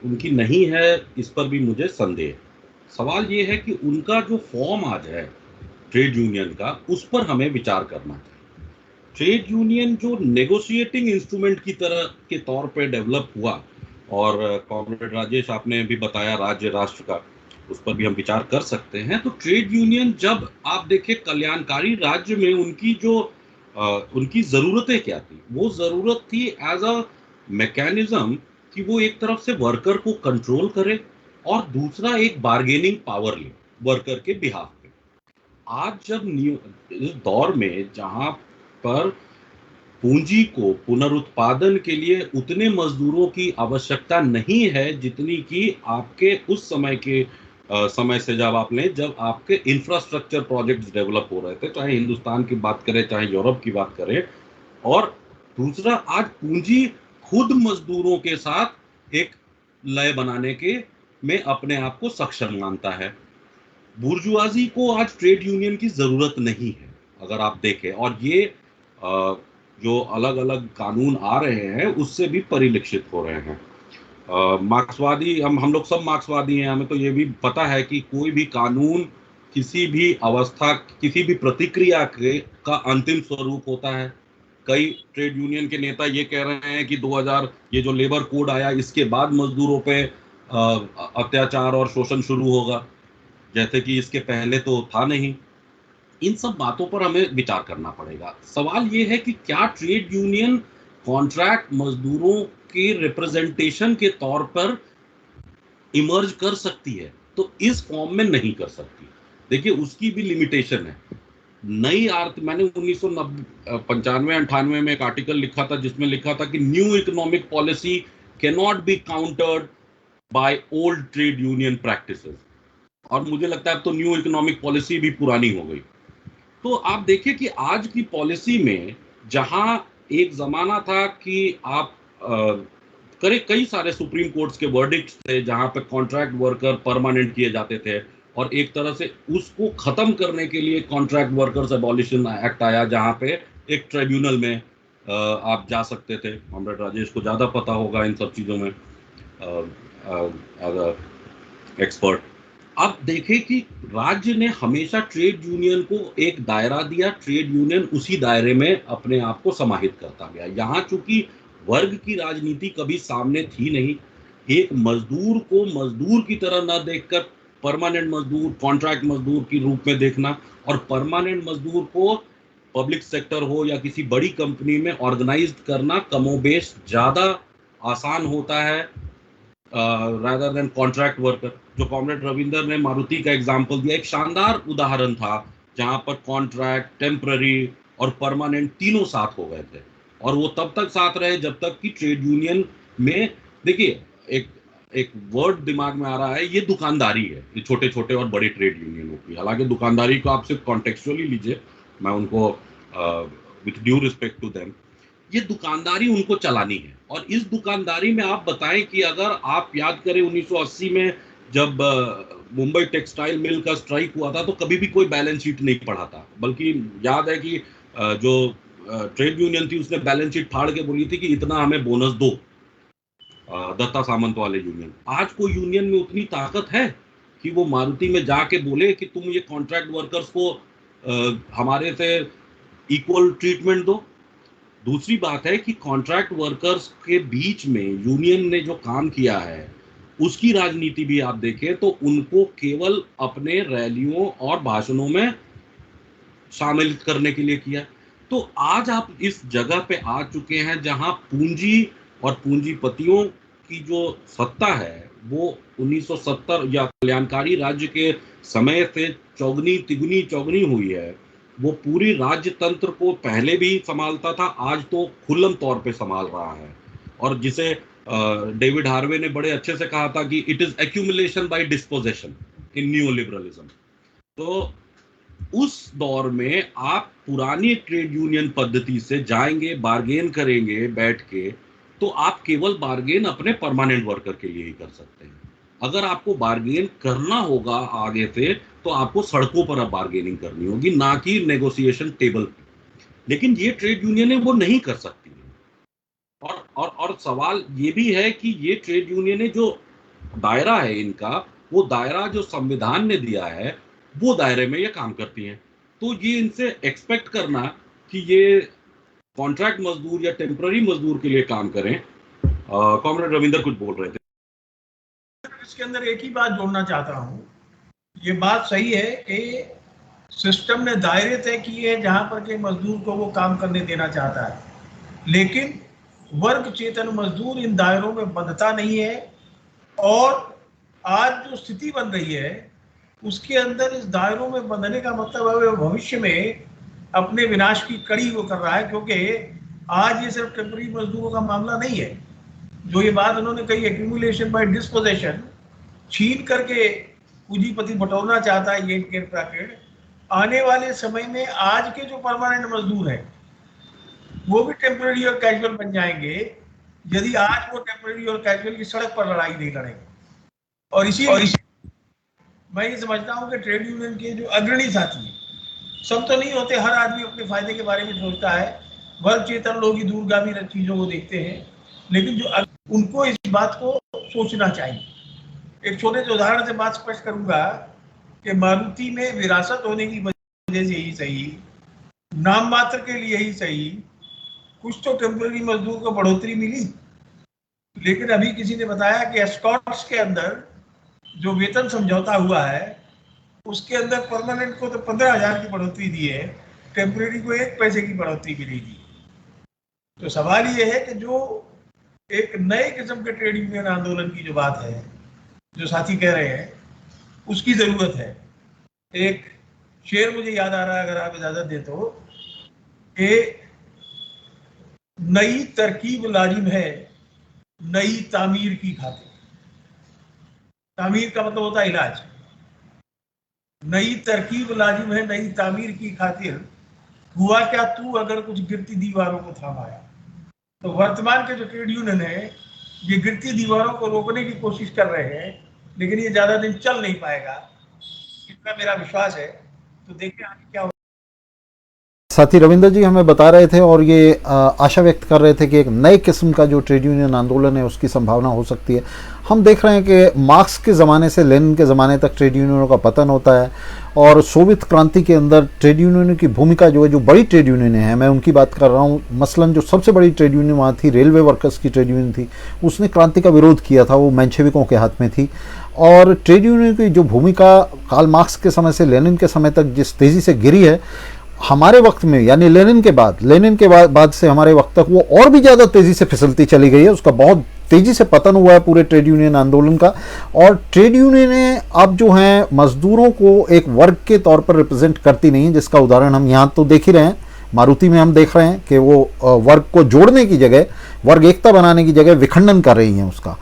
[SPEAKER 3] उनकी नहीं है, इस पर भी मुझे संदेह। सवाल ये है कि उनका जो फॉर्म आज है ट्रेड यूनियन का, उस पर हमें विचार करना चाहिए। ट्रेड यूनियन जो नेगोशिएटिंग इंस्ट्रूमेंट की तरह के तौर पे डेवलप हुआ, और कॉमरेड राजेश आपने भी बताया राज्य राष्ट्र का, उस पर भी हम विचार कर सकते हैं। तो ट्रेड यूनियन, जब आप देखें कल्याणकारी राज्य में उनकी ज़रूरतें क्या थी, वो ज़रूरत थी एज अ मैकेनिज्म कि वो एक तरफ से वर्कर को कंट्रोल करे और दूसरा एक बार्गेनिंग पावर ले वर्कर के बिहाफ पे। आज जब इस दौर में जहां पर पूंजी को पुनरुत्पादन के लिए उतने मजदूरों की आवश्यकता नहीं है जितनी कि आपके उस समय से जब आपके इंफ्रास्ट्रक्चर प्रोजेक्ट्स डेवलप हो रहे थे, चाहे हिंदुस्तान की बात करें चाहे यूरोप की बात करें, और दूसरा आज पूंजी खुद मजदूरों के साथ एक लय बनाने के में अपने आप को सक्षम मानता है। बुर्जुआजी को आज ट्रेड यूनियन की जरूरत नहीं है अगर आप देखें, और ये जो अलग अलग कानून आ रहे हैं उससे भी परिलक्षित हो रहे हैं। मार्क्सवादी, हम लोग सब मार्क्सवादी हैं, हमें तो ये भी पता है कि कोई भी कानून किसी भी अवस्था, किसी भी प्रतिक्रिया का अंतिम स्वरूप होता है। कई ट्रेड यूनियन के नेता ये कह रहे हैं कि 2000 ये जो लेबर कोड आया, इसके बाद मजदूरों पे अत्याचार और शोषण शुरू होगा, जैसे कि इसके पहले तो था नहीं। इन सब बातों पर हमें विचार करना पड़ेगा। सवाल ये है कि क्या ट्रेड यूनियन कॉन्ट्रैक्ट मजदूरों के रिप्रेजेंटेशन के तौर पर इमर्ज कर सकती है? तो इस फॉर्म में नहीं कर सकती। देखिए, उसकी भी लिमिटेशन है। मैंने 1995-98 में एक आर्टिकल लिखा था जिसमें लिखा था कि new economic policy can not be countered by old trade union practices, और मुझे लगता है अब तो न्यू इकोनॉमिक पॉलिसी भी पुरानी हो गई। तो आप देखिए कि आज की पॉलिसी में, जहां एक जमाना था कि आप कई सारे सुप्रीम कोर्ट्स के वर्डिक्ट्स थे जहां पे कॉन्ट्रैक्ट वर्कर परमानेंट किए जाते थे, और एक तरह से उसको खत्म करने के लिए कॉन्ट्रैक्ट वर्कर्स एबॉलिशन एक्ट आया, जहां पे एक ट्रिब्यूनल में आप जा सकते थे। कॉमरेड राजेश को ज्यादा पता होगा इन सब चीजों में एज एक्सपर्ट। अब देखें कि राज्य ने हमेशा ट्रेड यूनियन को एक दायरा दिया, ट्रेड यूनियन उसी दायरे में अपने आप को समाहित करता गया। यहाँ चूंकि वर्ग की राजनीति कभी सामने थी नहीं, एक मजदूर को मजदूर की तरह न देखकर परमानेंट मजदूर, कॉन्ट्रैक्ट मजदूर के रूप में देखना, और परमानेंट मजदूर को पब्लिक सेक्टर हो या किसी बड़ी कंपनी में ऑर्गेनाइज्ड करना कमोबेश ज्यादा आसान होता है rather than कॉन्ट्रैक्ट वर्कर। जो कॉमरेड रविंदर ने मारुति का एग्जांपल दिया, एक शानदार उदाहरण था जहां पर कॉन्ट्रैक्ट, टेम्पररी और परमानेंट तीनों साथ हो गए थे, और वो तब तक साथ रहे जब तक कि ट्रेड यूनियन में, देखिए एक वर्ड दिमाग में आ रहा है, ये दुकानदारी है, ये छोटे छोटे और बड़े ट्रेड यूनियनों की। हालांकि दुकानदारी को आप सिर्फ कॉन्टेक्चुअली लीजिए, मैं उनको with due respect to them, ये दुकानदारी उनको चलानी है। और इस दुकानदारी में आप बताएं कि अगर आप याद करें 1980 में जब मुंबई टेक्सटाइल मिल का स्ट्राइक हुआ था, तो कभी भी कोई बैलेंस शीट नहीं पढ़ा था, बल्कि याद है कि जो ट्रेड यूनियन थी उसने बैलेंस शीट फाड़ के बोली थी कि इतना हमें बोनस दो, दत्ता सामंत वाले यूनियन। आज को यूनियन में उतनी ताकत है कि वो मारुति में जाके बोले कि तुम ये कॉन्ट्रैक्ट वर्कर्स को हमारे से इक्वल ट्रीटमेंट दो। दूसरी बात है कि कॉन्ट्रैक्ट वर्कर्स के बीच में यूनियन ने जो काम किया है उसकी राजनीति भी आप देखें तो उनको केवल अपने रैलियों और भाषणों में शामिल करने के लिए किया। तो आज आप इस जगह पे आ चुके हैं जहां पूंजी और पूंजीपतियों की जो सत्ता है वो 1970 या कल्याणकारी राज्य के समय से चौगनी तिगुनी चौगनी हुई है। वो पूरी राज्य तंत्र को पहले भी संभालता था, आज तो खुल्लम तौर पे संभाल रहा है। और जिसे डेविड हार्वे ने बड़े अच्छे से कहा था कि it is accumulation by dispossession in new liberalism. तो उस दौर में आप पुरानी ट्रेड यूनियन पद्धति से जाएंगे, बार्गेन करेंगे बैठ के, तो आप केवल बार्गेन अपने परमानेंट वर्कर के लिए ही कर सकते हैं। अगर आपको बार्गेन करना होगा आगे से, तो आपको सड़कों पर अब बार्गेनिंग करनी होगी, ना कि नेगोशिएशन टेबल पे। लेकिन ये ट्रेड यूनियनें वो नहीं कर सकती हैं। और सवाल ये भी है कि ये ट्रेड यूनियनें जो दायरा है इनका, वो दायरा जो संविधान ने दिया है वो दायरे में ये काम करती हैं। तो ये इनसे एक्सपेक्ट करना कि ये कॉन्ट्रैक्ट मजदूर या टेम्पररी मजदूर के लिए काम करें। कॉमरेड रविंदर कुछ बोल रहे थे।
[SPEAKER 2] इसके अंदर एक ही बात जोड़ना चाहता हूं, ये बात सही है कि सिस्टम ने दायरे तय किए हैं जहां पर के मजदूर को वो काम करने देना चाहता है, लेकिन वर्ग चेतन मजदूर इन दायरों में बंधता नहीं है। और आज जो स्थिति बन रही है उसके अंदर इस दायरों में बंधने का मतलब है भविष्य में अपने विनाश की कड़ी वो कर रहा है, क्योंकि आज ये सिर्फ टेम्पररी मजदूरों का मामला नहीं है। जो ये बात उन्होंने कही एक्यूमुलेशन बाय डिस्पोजेशन, छीन करके पूंजीपति बटोरना चाहता है ये गेट ब्रैकेट, आने वाले समय में आज के जो परमानेंट मजदूर हैं वो भी टेम्पररी और कैजुअल बन जाएंगे यदि आज वो टेम्पररी और कैजुअल की सड़क पर लड़ाई नहीं लड़ेंगे। और इसी मैं ये समझता हूँ कि ट्रेड यूनियन के जो अग्रणी साथी हैं, सब तो नहीं होते, हर आदमी अपने फायदे के बारे में सोचता है, वर्ग चेतन लोग ही दूरगामी चीजों को देखते हैं, लेकिन जो उनको इस बात को सोचना चाहिए। एक छोटे से उदाहरण से बात स्पष्ट करूंगा कि मारुति में विरासत होने की वजह से ही सही, नाम मात्र के लिए ही सही, कुछ तो टेम्पररी मजदूर को बढ़ोतरी मिली, लेकिन अभी किसी ने बताया कि एस्कॉर्ट्स के अंदर जो वेतन समझौता हुआ है उसके अंदर परमानेंट को तो 15,000 की बढ़ोतरी दी है, टेम्पररी को 1 पैसे की बढ़ोतरी मिलेगी। तो सवाल ये है कि जो एक नए किस्म के ट्रेड यूनियन आंदोलन की जो बात है, जो साथी कह रहे हैं, उसकी जरूरत है। एक शेर मुझे याद आ रहा है, अगर आप इजाजत दे तो, कि नई तरकीब लाजिम है नई तामीर की खातिर। तामीर का मतलब होता है इलाज। नई तरकीब लाजिम है नई तामीर की खातिर, हुआ क्या तू अगर कुछ गिरती दीवारों को थामाया। तो वर्तमान के जो ट्रेड यूनियन है ये गिरती दीवारों को रोकने की कोशिश कर रहे हैं, लेकिन ये ज्यादा दिन चल नहीं पाएगा, इतना मेरा विश्वास है। तो देखिए आगे क्या।
[SPEAKER 1] साथी रविंदर जी हमें बता रहे थे और ये आशा व्यक्त कर रहे थे कि एक नए किस्म का जो ट्रेड यूनियन आंदोलन है उसकी संभावना हो सकती है। हम देख रहे हैं कि मार्क्स के ज़माने से लेनिन के ज़माने तक ट्रेड यूनियनों का पतन होता है, और सोवियत क्रांति के अंदर ट्रेड यूनियनों की भूमिका जो है, जो बड़ी ट्रेड यूनियनें हैं, मैं उनकी बात कर रहा हूँ। मसलन जो सबसे बड़ी ट्रेड यूनियन वहाँ थी, रेलवे वर्कर्स की ट्रेड यूनियन थी, उसने क्रांति का विरोध किया था, वो मेंशेविकों के हाथ में थी। और ट्रेड यूनियन की जो भूमिका कार्ल मार्क्स के समय से लेनिन के समय तक जिस तेज़ी से गिरी है, हमारे वक्त में यानी लेनिन के बाद से हमारे वक्त तक वो और भी ज़्यादा तेज़ी से फिसलती चली गई है। उसका बहुत तेज़ी से पतन हुआ है पूरे ट्रेड यूनियन आंदोलन का। और ट्रेड यूनियनें अब जो हैं मज़दूरों को एक वर्ग के तौर पर रिप्रेजेंट करती नहीं है, जिसका उदाहरण हम यहाँ तो देख ही रहे हैं। मारुति में हम देख रहे हैं कि वो वर्ग को जोड़ने की जगह, वर्ग एकता बनाने की जगह विखंडन कर रही हैं उसका।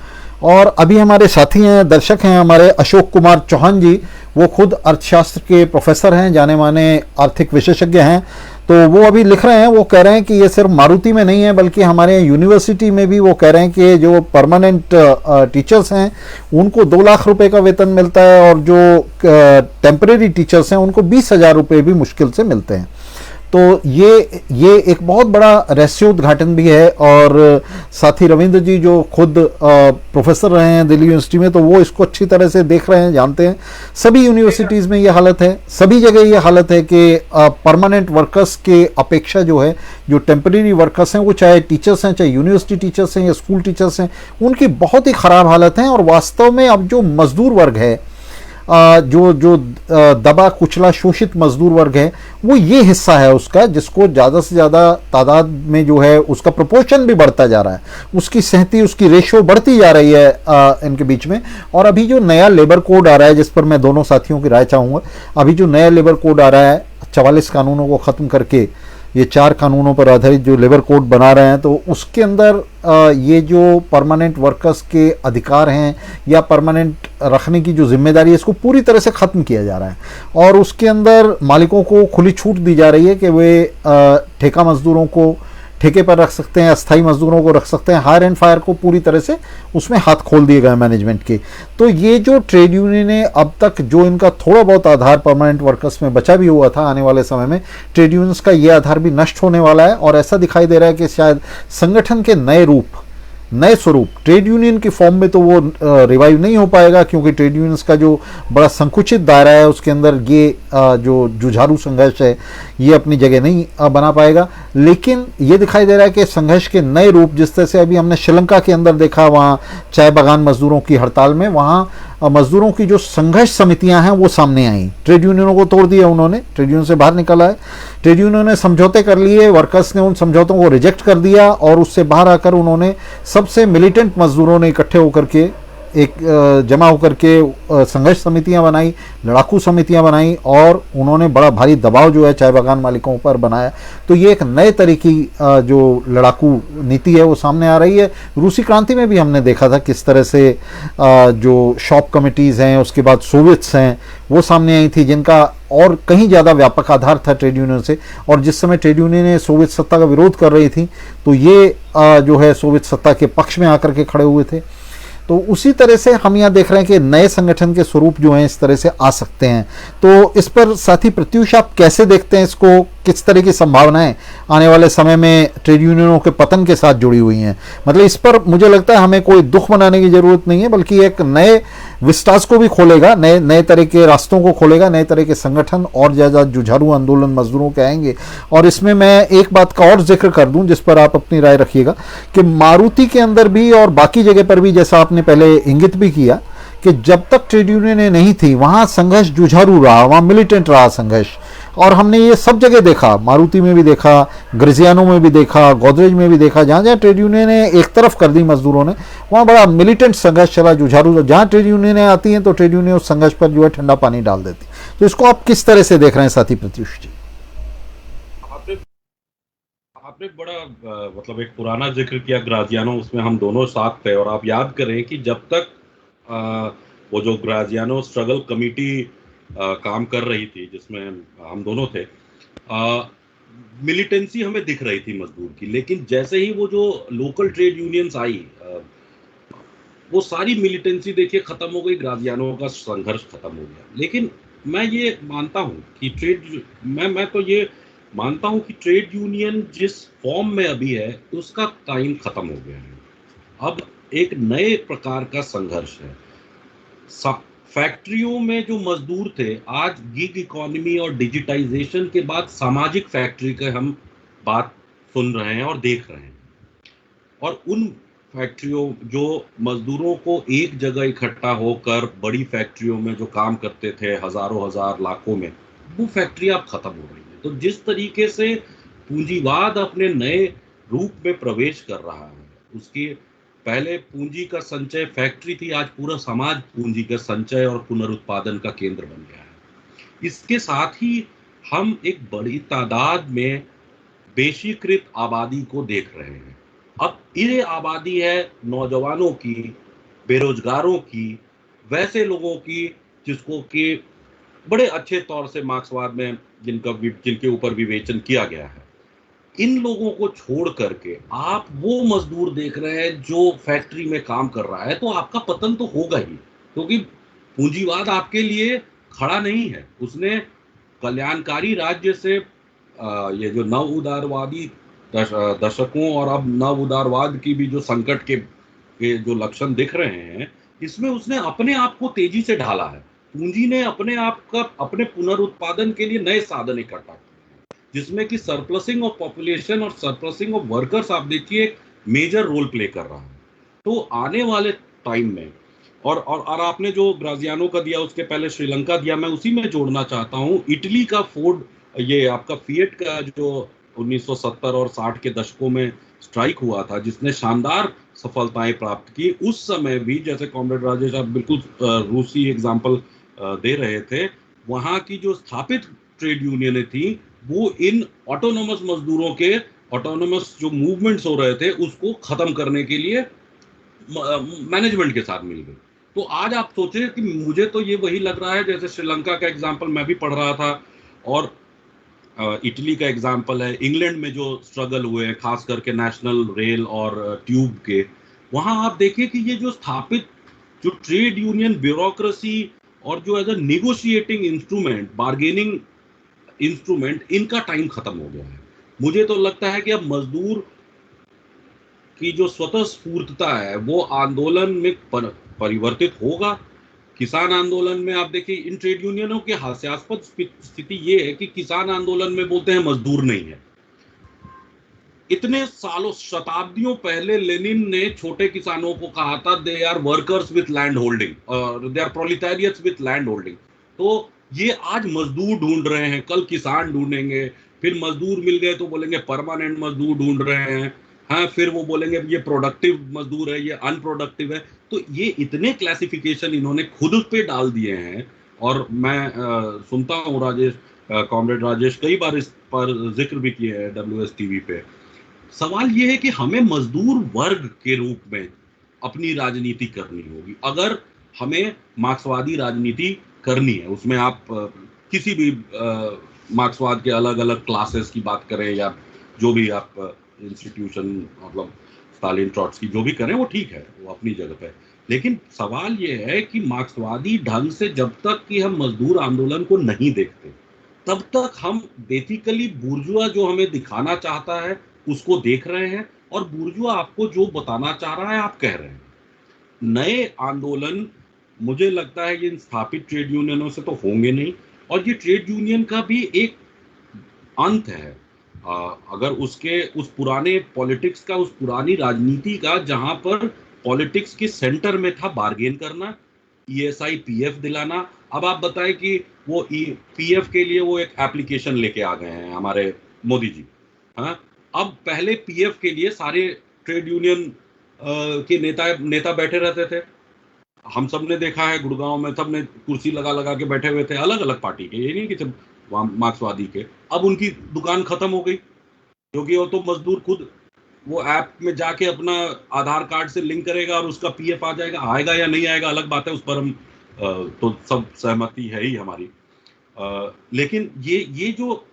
[SPEAKER 1] और अभी हमारे साथी हैं, दर्शक हैं हमारे अशोक कुमार चौहान जी, वो खुद अर्थशास्त्र के प्रोफेसर हैं, जाने माने आर्थिक विशेषज्ञ हैं। तो वो अभी लिख रहे हैं, वो कह रहे हैं कि ये सिर्फ मारुति में नहीं है बल्कि हमारे यूनिवर्सिटी में भी वो कह रहे हैं कि जो परमानेंट टीचर्स हैं उनको 2 लाख रुपए का वेतन मिलता है, और जो टेम्परेरी टीचर्स हैं उनको 20,000 रुपये भी मुश्किल से मिलते हैं। तो ये एक बहुत बड़ा रहस्योद्घाटन भी है। और साथी रविंद्र जी जो खुद प्रोफेसर रहे हैं दिल्ली यूनिवर्सिटी में, तो वो इसको अच्छी तरह से देख रहे हैं, जानते हैं। सभी यूनिवर्सिटीज़ में ये हालत है, सभी जगह ये हालत है कि परमानेंट वर्कर्स के अपेक्षा जो है, जो टेम्परेरी वर्कर्स हैं, वो चाहे टीचर्स हैं, चाहे यूनिवर्सिटी टीचर्स हैं या स्कूल टीचर्स हैं, उनकी बहुत ही ख़राब हालत है। और वास्तव में अब जो मजदूर वर्ग है, जो जो दबा कुचला शोषित मजदूर वर्ग है, वो ये हिस्सा है उसका जिसको ज़्यादा से ज़्यादा तादाद में जो है उसका प्रोपोर्शन भी बढ़ता जा रहा है, उसकी सहती, उसकी रेशो बढ़ती जा रही है इनके बीच में। और अभी जो नया लेबर कोड आ रहा है, जिस पर मैं दोनों साथियों की राय चाहूँगा, अभी जो नया लेबर कोड आ रहा है 44 कानूनों को ख़त्म करके ये 4 कानूनों पर आधारित जो लेबर कोड बना रहे हैं, तो उसके अंदर ये जो परमानेंट वर्कर्स के अधिकार हैं या परमानेंट रखने की जो जिम्मेदारी है, इसको पूरी तरह से ख़त्म किया जा रहा है। और उसके अंदर मालिकों को खुली छूट दी जा रही है कि वे ठेका मजदूरों को ठेके पर रख सकते हैं, अस्थाई मजदूरों को रख सकते हैं, हायर एंड फायर को पूरी तरह से उसमें हाथ खोल दिए गए मैनेजमेंट के। तो ये जो ट्रेड यूनियन ने अब तक जो इनका थोड़ा बहुत आधार परमानेंट वर्कर्स में बचा भी हुआ था, आने वाले समय में ट्रेड यूनियंस का ये आधार भी नष्ट होने वाला है। और ऐसा दिखाई दे रहा है कि शायद संगठन के नए रूप, नए स्वरूप ट्रेड यूनियन की फॉर्म में तो वो रिवाइव नहीं हो पाएगा, क्योंकि ट्रेड यूनियंस का जो बड़ा संकुचित दायरा है उसके अंदर ये जो जुझारू संघर्ष है ये अपनी जगह नहीं बना पाएगा। लेकिन ये दिखाई दे रहा है कि संघर्ष के नए रूप, जिस तरह से अभी हमने श्रीलंका के अंदर देखा, वहाँ चाय बागान मजदूरों की हड़ताल में वहाँ मजदूरों की जो संघर्ष समितियां हैं वो सामने आई, ट्रेड यूनियनों को तोड़ दिया उन्होंने, ट्रेड यूनियन से बाहर निकल आए, ट्रेड यूनियनों ने समझौते कर लिए, वर्कर्स ने उन समझौतों को रिजेक्ट कर दिया और उससे बाहर आकर उन्होंने सबसे मिलिटेंट मजदूरों ने इकट्ठे होकर के एक जमा होकर के संघर्ष समितियां बनाई, लड़ाकू समितियां बनाई और उन्होंने बड़ा भारी दबाव जो है चाय बागान मालिकों पर बनाया। तो ये एक नए तरह की जो लड़ाकू नीति है वो सामने आ रही है। रूसी क्रांति में भी हमने देखा था किस तरह से जो शॉप कमिटीज़ हैं, उसके बाद सोवियत्स हैं, वो सामने आई थी, जिनका और कहीं ज़्यादा व्यापक आधार था ट्रेड यूनियन से। और जिस समय ट्रेड यूनियन सोवियत सत्ता का विरोध कर रही थी तो ये जो है सोवियत सत्ता के पक्ष में आकर के खड़े हुए थे। तो उसी तरह से हम यहाँ देख रहे हैं कि नए संगठन के स्वरूप जो हैं इस तरह से आ सकते हैं। तो इस पर साथी प्रत्युष आप कैसे देखते हैं इसको, किस तरह की संभावनाएं आने वाले समय में ट्रेड यूनियनों के पतन के साथ जुड़ी हुई हैं? मतलब इस पर मुझे लगता है हमें कोई दुख मनाने की जरूरत नहीं है, बल्कि एक नए विस्टास को भी खोलेगा, नए तरह के रास्तों को खोलेगा, नए तरह के संगठन और ज़्यादा जुझारू आंदोलन मजदूरों के आएंगे। और इसमें मैं एक बात का और जिक्र कर दूं जिस पर आप अपनी राय रखिएगा कि मारुति के अंदर भी और बाकी जगह पर भी, जैसा आपने पहले इंगित भी किया कि जब तक ट्रेड यूनियन नहीं थी वहां संघर्ष जुझारू रहा, वहां मिलिटेंट रहा संघर्ष। और हमने ये सब जगह देखा, मारुति में भी देखा, ग्रेजियानो में भी देखा, गोदरेज में भी देखा, जहाँ जहाँ ट्रेड यूनियन एक तरफ कर दी मजदूरों ने, वहाँ बड़ा मिलिटेंट संघर्ष चला, जुझारू। जहाँ ट्रेड यूनियन आती हैं तो ट्रेड यूनियन उस संघर्ष पर जो है ठंडा पानी डाल देती। तो इसको आप किस तरह से देख रहे हैं साथी प्रत्युष जी?
[SPEAKER 3] आपने बड़ा मतलब एक पुराना जिक्र किया ग्राजियानो, उसमें हम दोनों साथ थे। और आप याद करें कि जब तक वो जो ग्राजियानो स्ट्रगल कमेटी काम कर रही थी जिसमें हम दोनों थे, मिलिटेंसी हमें दिख रही थी मजदूर की। लेकिन जैसे ही वो जो लोकल ट्रेड यूनियंस आई, वो सारी मिलिटेंसी देखिए खत्म हो गई, ग्राजियानो का संघर्ष खत्म हो गया। लेकिन मैं ये मानता हूँ कि मैं तो ये मानता हूँ कि ट्रेड यूनियन जिस फॉर्म में अभी है उसका टाइम खत्म हो गया है। अब एक नए प्रकार का संघर्ष है। फैक्ट्रियों में जो मजदूर थे, आज गिग इकोनॉमी और डिजिटाइजेशन के बाद सामाजिक फैक्ट्री के हम बात सुन रहे हैं और देख रहे हैं। और उन फैक्ट्रियों जो मजदूरों को एक जगह इकट्ठा होकर बड़ी फैक्ट्रियों में जो काम करते थे हजारों हजार लाखों में, वो फैक्ट्री अब खत्म हो रही है। तो जिस तरीके से पूंजीवाद अपने नए रूप में प्रवेश कर रहा है, उसकी पहले पूंजी का संचय फैक्ट्री थी, आज पूरा समाज पूंजी का संचय और पुनरुत्पादन का केंद्र बन गया है। इसके साथ ही हम एक बड़ी तादाद में बेशीकृत आबादी को देख रहे हैं। अब ये आबादी है नौजवानों की, बेरोजगारों की, वैसे लोगों की जिसको कि बड़े अच्छे तौर से मार्क्सवाद में जिनके ऊपर विवेचन किया गया है। इन लोगों को छोड़ करके आप वो मजदूर देख रहे हैं जो फैक्ट्री में काम कर रहा है, तो आपका पतन तो होगा ही, क्योंकि पूंजीवाद आपके लिए खड़ा नहीं है। उसने कल्याणकारी राज्य से ये जो नव उदारवादी दशकों और अब नव उदारवाद की भी जो संकट के जो लक्षण दिख रहे हैं, इसमें उसने अपने आप को तेजी से ढाला है। पूंजी ने अपने आप का अपने पुनरुत्पादन के लिए नए साधन इकट्ठा किए, जिसमें कि सरप्लसिंग ऑफ पॉपुलेशन और सरप्लसिंग ऑफ वर्कर्स आप देखिए एक मेजर रोल प्ले कर रहा है। तो आने वाले टाइम में और आपने जो ग्राजियानो का दिया, उसके पहले श्रीलंका दिया, मैं उसी में जोड़ना चाहता हूँ इटली का फोर्ड, ये आपका फिएट का जो 1970 और 60 के दशकों में स्ट्राइक हुआ था, जिसने शानदार सफलताएं प्राप्त की। उस समय भी, जैसे कॉमरेड राजेश आप बिल्कुल रूसी एग्जाम्पल दे रहे थे, वहां की जो स्थापित ट्रेड यूनियनें थी वो इन ऑटोनोमस मजदूरों के ऑटोनोमस जो मूवमेंट्स हो रहे थे उसको खत्म करने के लिए मैनेजमेंट के साथ मिल गई। तो आज आप सोचे कि मुझे तो ये वही लग रहा है, जैसे श्रीलंका का एग्जाम्पल मैं भी पढ़ रहा था, और इटली का एग्जाम्पल है, इंग्लैंड में जो स्ट्रगल हुए हैं खास करके नेशनल रेल और ट्यूब के, वहां आप देखिए कि ये जो स्थापित जो ट्रेड यूनियन ब्यूरोक्रेसी और जो as a negotiating instrument, bargaining instrument, इनका टाइम खत्म हो गया है। मुझे तो लगता है कि अब मजदूर की जो स्वतः स्फूर्तता है वो आंदोलन में परिवर्तित होगा। किसान आंदोलन में आप देखिए, इन ट्रेड यूनियनों की हास्यास्पद स्थिति ये है कि किसान आंदोलन में बोलते हैं मजदूर नहीं है। इतने सालों, शताब्दियों पहले लेनिन ने छोटे किसानों को कहा था they are workers with land holding और they are proletariats with land holding. तो ये आज मजदूर ढूंढ रहे हैं, कल किसान ढूंढेंगे, फिर मजदूर मिल गए तो बोलेंगे परमानेंट मजदूर ढूंढ रहे हैं, हाँ, फिर वो बोलेंगे ये प्रोडक्टिव मजदूर है, ये अनप्रोडक्टिव है। तो ये इतने क्लासिफिकेशन इन्होंने खुद पे डाल दिए हैं। और मैं सुनता हूँ राजेश, कॉमरेड राजेश कई बार इस पर जिक्र भी किए हैं WSTV पे। सवाल यह है कि हमें मजदूर वर्ग के रूप में अपनी राजनीति करनी होगी। अगर हमें मार्क्सवादी राजनीति करनी है, उसमें आप किसी भी मार्क्सवाद के अलग अलग क्लासेस की बात करें या जो भी आप इंस्टीट्यूशन, मतलब स्टालिन, ट्रॉट्स्की जो भी करें वो ठीक है, वो अपनी जगह पे। लेकिन सवाल यह है कि मार्क्सवादी ढंग से जब तक कि हम मजदूर आंदोलन को नहीं देखते, तब तक हम बेसिकली बुर्जुआ जो हमें दिखाना चाहता है उसको देख रहे हैं, और बुर्जुआ आपको जो बताना चाह रहा है आप कह रहे हैं। नए आंदोलन मुझे लगता है ये स्थापित ट्रेड यूनियनों से तो होंगे नहीं, और ये ट्रेड यूनियन का भी एक अंत है। अगर उसके उस पुराने पॉलिटिक्स का, उस पुरानी राजनीति का, जहां पर पॉलिटिक्स के सेंटर में था बार्गेन करना, ESI PF दिलाना। अब आप बताएं कि वो PF के लिए वो एक एप्लीकेशन लेके आ गए हैं हमारे मोदी जी। हाँ, अब पहले PF के लिए सारे ट्रेड यूनियन के नेता बैठे रहते थे। हम सब ने देखा है, गुड़गांव में सब ने कुर्सी लगा लगा के बैठे हुए थे, अलग अलग पार्टी के, ये नहीं कि सिर्फ मार्क्सवादी के। अब उनकी दुकान खत्म हो गई, क्योंकि वो तो मजदूर खुद वो ऐप में जाके अपना आधार कार्ड से लिंक करेगा और उसका PF आ जाएगा। आएगा या नहीं आएगा अलग बात है, उस पर हम तो सब सहमति है ही हमारी। लेकिन ये जो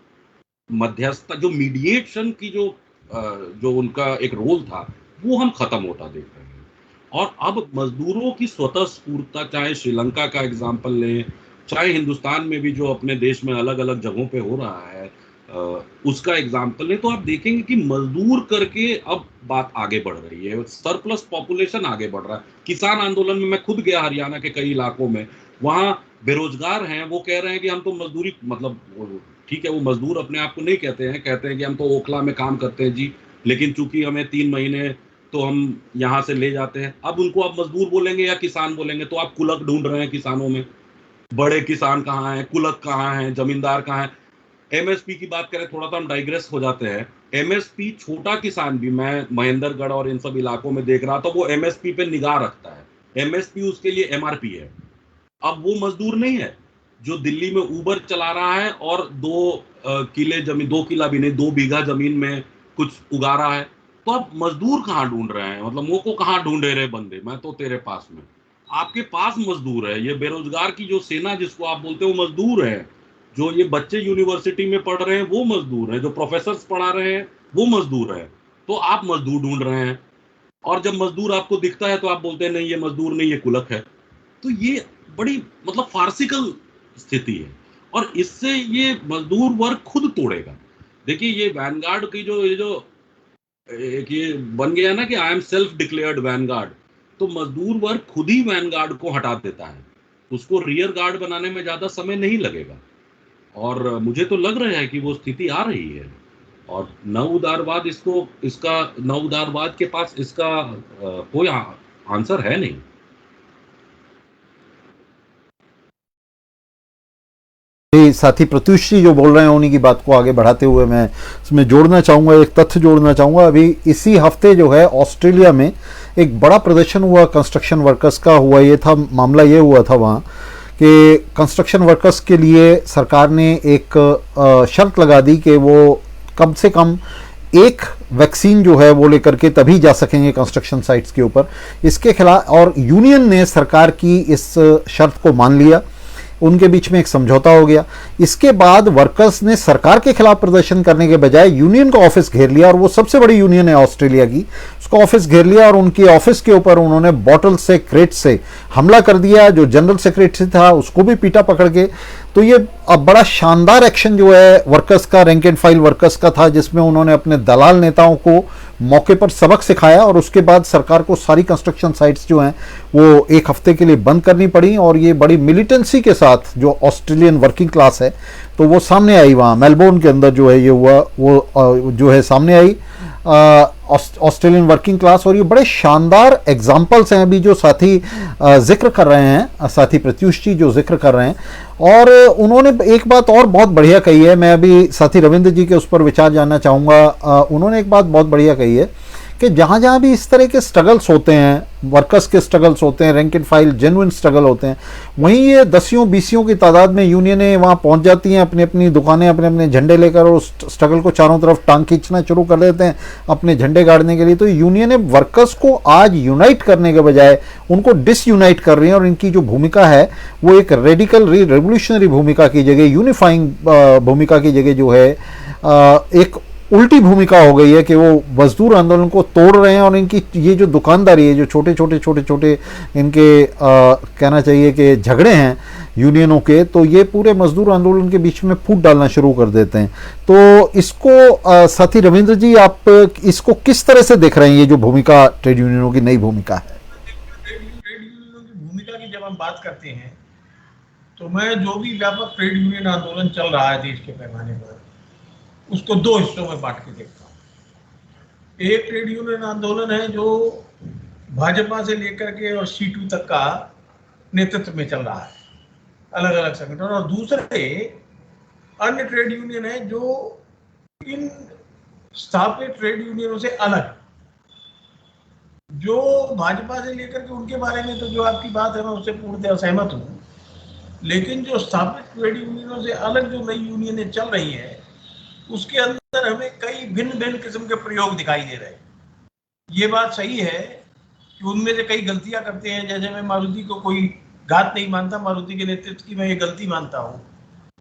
[SPEAKER 3] मध्यस्थता, जो मीडिएशन की जो उनका एक रोल था, वो हम खत्म होता देख रहे हैं। और अब मजदूरों की स्वतः स्फूर्तता, चाहे श्रीलंका का एग्जाम्पल लें, चाहे हिंदुस्तान में भी जो अपने देश में अलग अलग जगहों पे हो रहा है उसका एग्जाम्पल लें, तो आप देखेंगे कि मजदूर करके अब बात आगे बढ़ रही है, सरप्लस पॉपुलेशन आगे बढ़ रहा है। किसान आंदोलन में मैं खुद गया हरियाणा के कई इलाकों में, वहां बेरोजगार हैं, वो कह रहे हैं कि हम तो मजदूरी, मतलब ठीक है, वो मजदूर अपने आप को नहीं कहते हैं कि हम तो ओखला में काम करते हैं जी, लेकिन चूंकि हमें 3 महीने तो हम यहाँ से ले जाते हैं। अब उनको आप मजदूर बोलेंगे या किसान बोलेंगे? तो आप कुलक ढूंढ रहे हैं किसानों में। बड़े किसान कहाँ हैं, कुलक कहाँ हैं, जमींदार कहाँ हैं? MSP की बात करें, थोड़ा सा हम डाइग्रेस हो जाते हैं। MSP छोटा किसान भी, मैं महेंद्रगढ़ और इन सब इलाकों में देख रहा था, वो MSP पे निगाह रखता है। MSP उसके लिए MRP है। अब वो मजदूर नहीं है जो दिल्ली में उबर चला रहा है और 2 किले जमीन, 2 किला भी नहीं, 2 बीघा जमीन में कुछ उगा रहा है। तो आप मजदूर कहाँ ढूंढ रहे हैं? मतलब वो को कहाँ ढूंढे रहे बंदे, मैं तो तेरे पास में, आपके पास मजदूर है। ये बेरोजगार की जो सेना जिसको आप बोलते हो मजदूर है। जो ये बच्चे यूनिवर्सिटी में पढ़ रहे हैं वो मजदूर हैं, जो प्रोफेसर पढ़ा रहे हैं वो मजदूर है। तो आप मजदूर ढूंढ रहे हैं, और जब मजदूर आपको दिखता है तो आप बोलते हैं नहीं ये मजदूर नहीं, ये कुलक है। तो ये बड़ी मतलब फार्सिकल स्थिति है, और इससे ये मजदूर वर्ग खुद तोड़ेगा। देखिए ये वैनगार्ड की जो एक ये बन गया ना कि I am self declared Vanguard, तो मजदूर वर्ग खुद ही वैनगार्ड को हटा देता है। उसको रियर गार्ड बनाने में ज्यादा समय नहीं लगेगा, और मुझे तो लग रहा है कि वो स्थिति आ रही है। और नव उदारवाद नव उदारवाद के पास इसका कोई आंसर है नहीं।
[SPEAKER 1] साथी प्रत्युष जी जो बोल रहे हैं उन्हीं की बात को आगे बढ़ाते हुए मैं इसमें जोड़ना चाहूँगा, एक तथ्य जोड़ना चाहूँगा। अभी इसी हफ्ते जो है ऑस्ट्रेलिया में एक बड़ा प्रदर्शन हुआ कंस्ट्रक्शन वर्कर्स का। हुआ ये था, मामला ये हुआ था वहाँ कि कंस्ट्रक्शन वर्कर्स के लिए सरकार ने एक शर्त लगा दी कि वो कम से कम एक वैक्सीन जो है वो लेकर के तभी जा सकेंगे कंस्ट्रक्शन साइट्स के ऊपर। इसके खिलाफ और यूनियन ने सरकार की इस शर्त को मान लिया, उनके बीच में एक समझौता हो गया। इसके बाद वर्कर्स ने सरकार के खिलाफ प्रदर्शन करने के बजाय यूनियन का ऑफिस घेर लिया, और वो सबसे बड़ी यूनियन है ऑस्ट्रेलिया की, उसका ऑफिस घेर लिया और उनके ऑफिस के ऊपर उन्होंने बॉटल से, क्रेट से हमला कर दिया। जो जनरल सेक्रेटरी था उसको भी पीटा पकड़ के। तो ये अब बड़ा शानदार एक्शन जो है वर्कर्स का, रैंक एंड फाइल वर्कर्स का था, जिसमें उन्होंने अपने दलाल नेताओं को मौके पर सबक सिखाया, और उसके बाद सरकार को सारी कंस्ट्रक्शन साइट्स जो हैं वो एक हफ्ते के लिए बंद करनी पड़ी। और ये बड़ी मिलिटेंसी के साथ जो ऑस्ट्रेलियन वर्किंग क्लास है तो वो सामने आई, वहाँ मेलबोर्न के अंदर जो है ये हुआ, वो जो है सामने आई ऑस्ट्रेलियन वर्किंग क्लास। और ये बड़े शानदार एग्जाम्पल्स हैं अभी जो साथी जिक्र कर रहे हैं, साथी प्रत्युष जी जो जिक्र कर रहे हैं। और उन्होंने एक बात और बहुत बढ़िया कही है, मैं अभी साथी रविंद्र जी के उस पर विचार जानना चाहूँगा। उन्होंने एक बात बहुत बढ़िया कही है कि जहाँ जहाँ भी इस तरह के स्ट्रगल्स होते हैं, वर्कर्स के स्ट्रगल्स होते हैं, rank and file genuine struggle होते हैं, वहीं ये दसियों बीसियों की तादाद में यूनियनें वहाँ पहुँच जाती हैं, अपनी अपनी दुकानें, अपने अपने झंडे लेकर, और उस स्ट्रगल को चारों तरफ टांग खींचना शुरू कर देते हैं अपने झंडे गाड़ने के लिए। तो यूनियनें वर्कर्स को आज यूनाइट करने के बजाय उनको डिसयूनाइट कर रही हैं, और इनकी जो भूमिका है वो एक रेडिकल रेवोल्यूशनरी भूमिका की जगह, यूनिफाइंग भूमिका की जगह जो है एक उल्टी भूमिका हो गई है कि वो मजदूर आंदोलन को तोड़ रहे हैं। और इनकी ये जो दुकानदारी है, जो छोटे छोटे इनके कहना चाहिए कि झगड़े हैं यूनियनों के, तो ये पूरे मजदूर आंदोलन के बीच में फूट डालना शुरू कर देते हैं। तो इसको साथी रविंद्र जी आप इसको किस तरह से देख रहे हैं, ये जो भूमिका ट्रेड यूनियनों की नई भूमिका है?
[SPEAKER 2] ट्रेड यूनियनों की भूमिका की जब हम बात करते हैं तो मैं जो भी व्यापक ट्रेड यूनियन आंदोलन चल रहा है देश के पैमाने पर, उसको दो हिस्सों में बांट के देखता हूँ। एक ट्रेड यूनियन आंदोलन है जो भाजपा से लेकर के और C2 तक का नेतृत्व में चल रहा है, अलग अलग संगठन, और दूसरे अन्य ट्रेड यूनियन है जो इन स्थापित ट्रेड यूनियनों से अलग, जो भाजपा से लेकर के उनके बारे में तो जो आपकी बात है मैं उससे पूर्णतः सहमत हूँ, लेकिन जो स्थापित ट्रेड यूनियनों से अलग जो नई यूनियनें चल रही है उसके अंदर हमें कई भिन्न भिन्न किस्म के प्रयोग दिखाई दे रहे हैं। ये बात सही है कि उनमें से कई गलतियां करते हैं, जैसे मैं मारुति को कोई घात नहीं मानता, मारुति के नेतृत्व की मैं ये गलती मानता हूँ,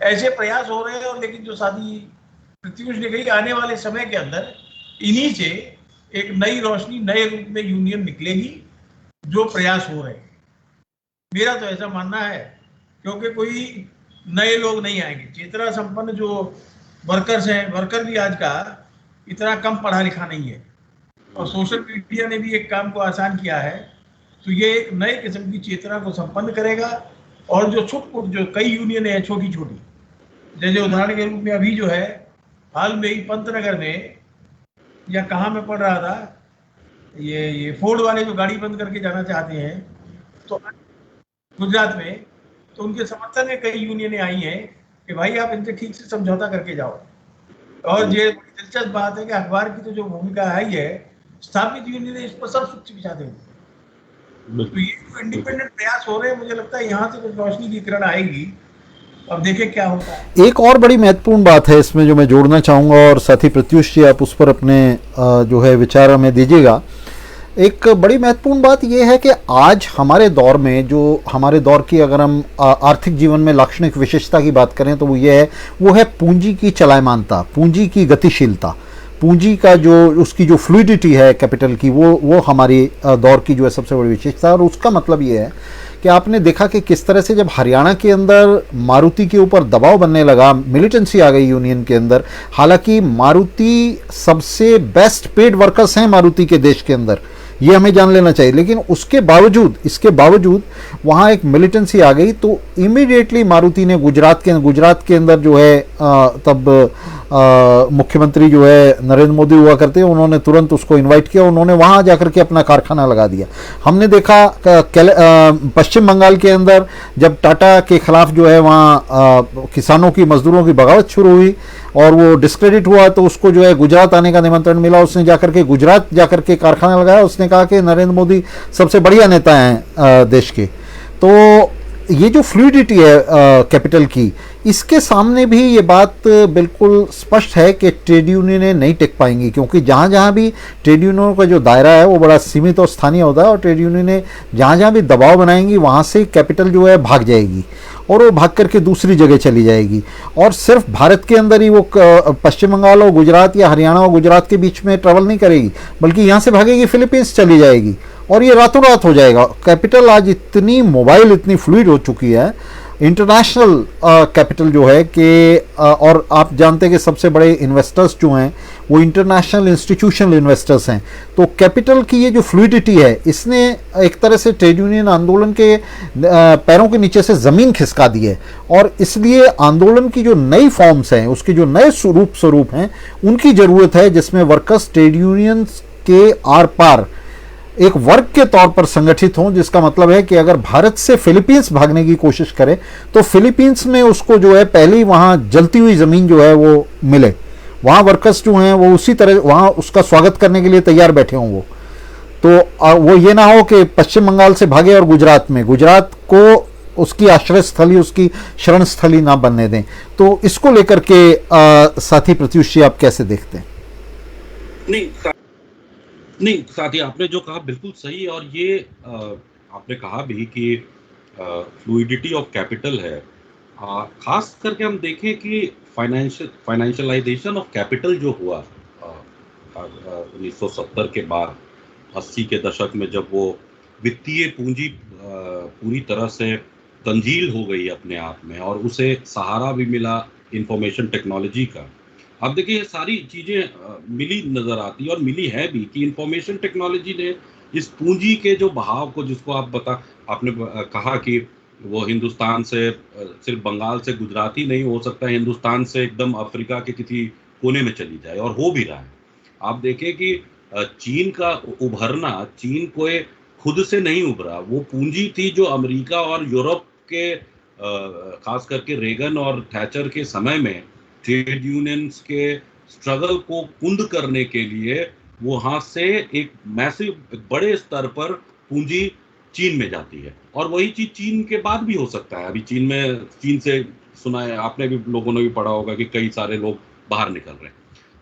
[SPEAKER 2] ऐसे प्रयास हो रहे हैं। और लेकिन जो साथी प्रत्युष ने कही, आने वाले समय के अंदर इन्हीं से एक नई रोशनी, नए रूप में यूनियन निकलेगी, जो प्रयास हो रहे हैं। मेरा तो ऐसा मानना है, क्योंकि कोई नए लोग नहीं आएंगे। चेतना संपन्न जो वर्कर्स हैं, वर्कर भी आज का इतना कम पढ़ा लिखा नहीं है, और सोशल मीडिया ने भी एक काम को आसान किया है, तो ये एक नए किस्म की चेतना को संपन्न करेगा। और जो छुटपुट जो कई यूनियन है छोटी छोटी, जैसे उदाहरण के रूप में अभी जो है हाल में ही पंतनगर में या कहाँ में पढ़ रहा था, ये फोर्ड वाले जो गाड़ी बंद करके जाना चाहते हैं तो गुजरात में, तो उनके समर्थन में कई यूनियनें आई हैं कि भाई आप इनसे ठीक से समझौता करके जाओ। और ये बड़ी दिलचस्प बात है कि अखबार की तो जो भूमिका आई है, स्थापित यूनियन इस पर सब सूची बिछा देंगे। तो ये जो इंडिपेंडेंट प्रयास हो रहे हैं, मुझे लगता है यहाँ से कुछ रोशनी की किरण आएगी। अब देखें क्या होता है।
[SPEAKER 1] एक और बड़ी महत्वपूर्ण बात है इसमें जो मैं जोड़ना चाहूँगा, और साथी प्रत्युष जी आप उस पर अपने जो है विचार हमें दीजिएगा। एक बड़ी महत्वपूर्ण बात यह है कि आज हमारे दौर में, जो हमारे दौर की अगर हम आर्थिक जीवन में लाक्षणिक विशेषता की बात करें तो वो है पूंजी की चलायमानता, पूंजी की गतिशीलता, पूंजी का जो उसकी जो फ्लूइडिटी है कैपिटल की, वो हमारी दौर की जो है सबसे बड़ी विशेषता है। और उसका मतलब ये है कि आपने देखा कि किस तरह से जब हरियाणा के अंदर मारुति के ऊपर दबाव बनने लगा, मिलिटेंसी आ गई यूनियन के अंदर। हालांकि मारुति सबसे बेस्ट पेड वर्कर्स हैं मारुति के देश के अंदर, ये हमें जान लेना चाहिए, लेकिन इसके बावजूद वहाँ एक मिलिटेंसी आ गई। तो इमीडिएटली मारुति ने गुजरात के अंदर जो है तब मुख्यमंत्री जो है नरेंद्र मोदी हुआ करते हैं, उन्होंने तुरंत उसको इनवाइट किया, उन्होंने वहाँ जाकर के अपना कारखाना लगा दिया। हमने देखा पश्चिम बंगाल के अंदर जब टाटा के खिलाफ जो है वहाँ किसानों की, मजदूरों की बगावत शुरू हुई और वो डिस्क्रेडिट हुआ, तो उसको जो है गुजरात आने का निमंत्रण मिला। उसने जाकर के गुजरात जाकर के कारखाना लगाया। उसने कहा कि नरेंद्र मोदी सबसे बढ़िया नेता हैं देश के। तो ये जो फ्लूइडिटी है कैपिटल की, इसके सामने भी ये बात बिल्कुल स्पष्ट है कि ट्रेड यूनियनें नहीं टिक पाएंगी, क्योंकि जहाँ जहाँ भी ट्रेड यूनियनों का जो दायरा है वो बड़ा सीमित और स्थानीय होता है, और ट्रेड यूनियनें जहाँ जहाँ भी दबाव बनाएंगी वहाँ से कैपिटल जो है भाग जाएगी और वो भाग करके दूसरी जगह चली जाएगी। और सिर्फ भारत के अंदर ही वो पश्चिम बंगाल और गुजरात या हरियाणा और गुजरात के बीच में ट्रेवल नहीं करेगी, बल्कि यहाँ से भागेगी फिलीपींस चली जाएगी, और ये रातों रात हो जाएगा। कैपिटल आज इतनी मोबाइल, इतनी फ्लूइड हो चुकी है, इंटरनेशनल कैपिटल जो है कि और आप जानते हैं कि सबसे बड़े इन्वेस्टर्स जो हैं वो इंटरनेशनल इंस्टीट्यूशनल इन्वेस्टर्स हैं। तो कैपिटल की ये जो फ्लूइडिटी है, इसने एक तरह से ट्रेड यूनियन आंदोलन के पैरों के नीचे से ज़मीन खिसका दी है, और इसलिए आंदोलन की जो नई फॉर्म्स हैं, उसके जो नए स्वरूप हैं, उनकी ज़रूरत है, जिसमें वर्कर्स ट्रेड यूनियंस के आर पार एक वर्ग के तौर पर संगठित हों। जिसका मतलब है कि अगर भारत से फिलीपींस भागने की कोशिश करे तो फिलीपींस में उसको जो है पहले ही वहाँ जलती हुई ज़मीन जो है वो मिले, वहाँ वर्कर्स जो हैं वो उसी तरह वहाँ उसका स्वागत करने के लिए तैयार बैठे हों। वो तो वो ये ना हो कि पश्चिम बंगाल से भागे और गुजरात को उसकी आश्रय स्थली, उसकी शरण स्थली ना बनने दें। तो इसको लेकर के साथी प्रत्युष जी आप कैसे देखते हैं?
[SPEAKER 3] नहीं साथी, आपने जो कहा बिल्कुल सही, और ये आपने कहा भी कि फ्लूइडिटी ऑफ कैपिटल है। खास करके हम देखें कि फाइनेंशियलाइजेशन ऑफ कैपिटल जो हुआ 1970 के बाद, 80 के दशक में, जब वो वित्तीय पूंजी पूरी तरह से तंजील हो गई अपने आप में, और उसे सहारा भी मिला इंफॉर्मेशन टेक्नोलॉजी का। अब देखिए ये सारी चीज़ें मिली नज़र आती है, और मिली है भी, कि इंफॉर्मेशन टेक्नोलॉजी ने इस पूंजी के जो बहाव को, जिसको आपने कहा कि वो हिंदुस्तान से सिर्फ बंगाल से गुजरात ही नहीं हो सकता, हिंदुस्तान से एकदम अफ्रीका के किसी कोने में चली जाए, और हो भी रहा है। आप देखें कि चीन का उभरना, चीन कोई खुद से नहीं उभरा, वो पूंजी थी जो अमेरिका और यूरोप के खास करके रेगन और थैचर के समय में ट्रेड यूनियंस के स्ट्रगल को कुंद करने के लिए वहां से एक मैसिव, बड़े स्तर पर पूंजी चीन में जाती है। और वही चीज चीन के बाद भी हो सकता है। अभी चीन से सुना है, आपने भी, लोगों ने भी पढ़ा होगा कि कई सारे लोग बाहर निकल रहे हैं।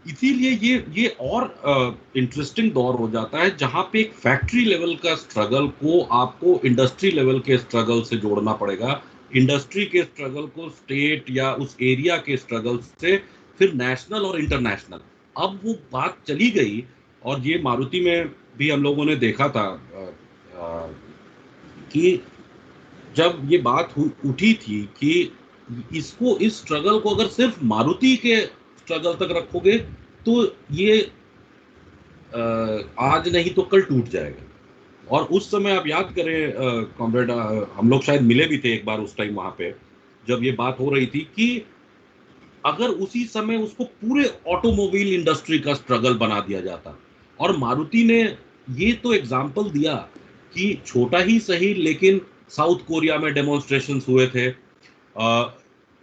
[SPEAKER 3] इसीलिए ये और इंटरेस्टिंग दौर हो जाता है, जहां पे एक फैक्ट्री लेवल का स्ट्रगल को आपको इंडस्ट्री लेवल के स्ट्रगल से जोड़ना पड़ेगा, इंडस्ट्री के स्ट्रगल को स्टेट या उस एरिया के स्ट्रगल से फिर नेशनल और इंटरनेशनल। अब वो बात चली गई, और ये मारुति में भी हम लोगों ने देखा था कि जब ये बात उठी थी कि इस स्ट्रगल को अगर सिर्फ मारुति के स्ट्रगल तक रखोगे तो ये आज नहीं तो कल टूट जाएगा। और उस समय आप याद करें कॉमरेड, हम लोग शायद मिले भी थे एक बार उस टाइम वहां पे, जब ये बात हो रही थी कि अगर उसी समय उसको पूरे ऑटोमोबाइल इंडस्ट्री का स्ट्रगल बना दिया जाता। और मारुति ने ये तो एग्जाम्पल दिया कि छोटा ही सही, लेकिन साउथ कोरिया में डेमोन्स्ट्रेशंस हुए थे,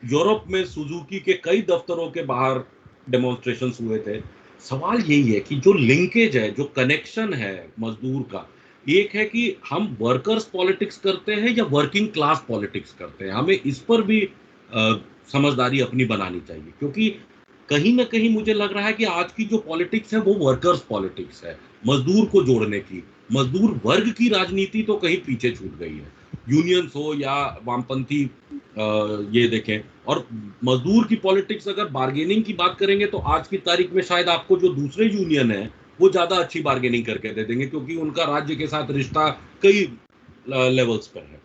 [SPEAKER 3] यूरोप में सुजुकी के कई दफ्तरों के बाहर डेमोन्स्ट्रेशंस हुए थे। सवाल यही है कि जो लिंकेज है, जो कनेक्शन है मजदूर का, एक है कि हम वर्कर्स पॉलिटिक्स करते हैं या वर्किंग क्लास पॉलिटिक्स करते हैं। हमें इस पर भी समझदारी अपनी बनानी चाहिए, क्योंकि कहीं ना कहीं मुझे लग रहा है कि आज की जो पॉलिटिक्स है वो वर्कर्स पॉलिटिक्स है, मजदूर को जोड़ने की। मजदूर वर्ग की राजनीति तो कहीं पीछे छूट गई है, यूनियंस हो या वामपंथी ये देखें। और मजदूर की पॉलिटिक्स, अगर बार्गेनिंग की बात करेंगे तो आज की तारीख में शायद आपको जो दूसरे यूनियन है वो ज्यादा अच्छी बार्गेनिंग करके दे देंगे, क्योंकि उनका राज्य के साथ रिश्ता कई लेवल्स पर है।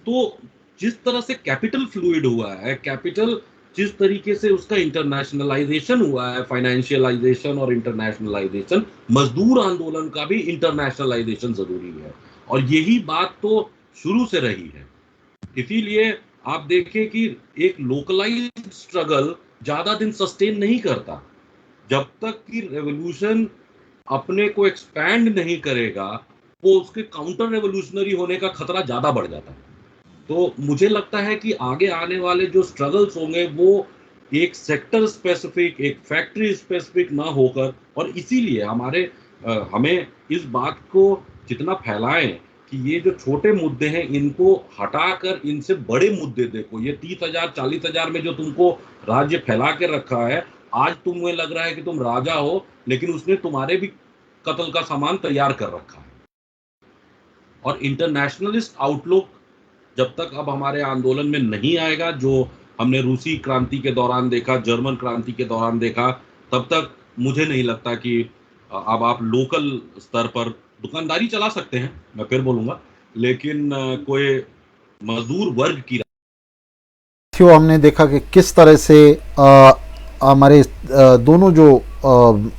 [SPEAKER 3] तो जिस तरह से कैपिटल फ्लूइड हुआ है, कैपिटल जिस तरीके से उसका इंटरनेशनलाइजेशन हुआ है, फाइनेंशियलाइजेशन और इंटरनेशनलाइजेशन, मजदूर आंदोलन का भी इंटरनेशनलाइजेशन जरूरी है। और यही बात तो शुरू से रही है। इसीलिए आप देखें कि एक लोकलाइज्ड स्ट्रगल ज्यादा दिन सस्टेन नहीं करता। जब तक कि रेवोल्यूशन अपने को एक्सपैंड नहीं करेगा, वो उसके काउंटर रेवोल्यूशनरी होने का खतरा ज्यादा बढ़ जाता है। तो मुझे लगता है कि आगे आने वाले जो स्ट्रगल्स होंगे वो एक सेक्टर स्पेसिफिक, एक फैक्ट्री स्पेसिफिक ना होकर, और इसीलिए हमें इस बात को जितना फैलाएं कि ये जो छोटे मुद्दे हैं इनको हटाकर इनसे बड़े मुद्दे देखो। ये 30,000 40,000 में जो तुमको राज्य फैला के रखा है, आज तुम्हें लग रहा है कि तुम राजा हो, लेकिन उसने तुम्हारे भी कत्ल का सामान तैयार कर रखा है। और इंटरनेशनलिस्ट आउटलुक जब तक अब हमारे आंदोलन में नहीं आएगा, जो हमने रूसी क्रांति के दौरान देखा, जर्मन क्रांति के दौरान देखा, तब तक मुझे नहीं लगता कि अब आप लोकल स्तर पर दुकानदारी चला सकते हैं, मैं फिर बोलूंगा, लेकिन कोई मजदूर वर्ग की
[SPEAKER 1] हमने देखा कि किस तरह से हमारे दोनों जो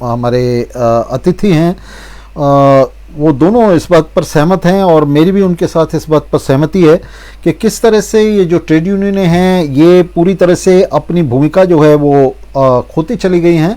[SPEAKER 1] हमारे अतिथि हैं वो दोनों इस बात पर सहमत हैं, और मेरी भी उनके साथ इस बात पर सहमति है कि किस तरह से ये जो ट्रेड यूनियनें हैं ये पूरी तरह से अपनी भूमिका जो है वो खोती चली गई हैं।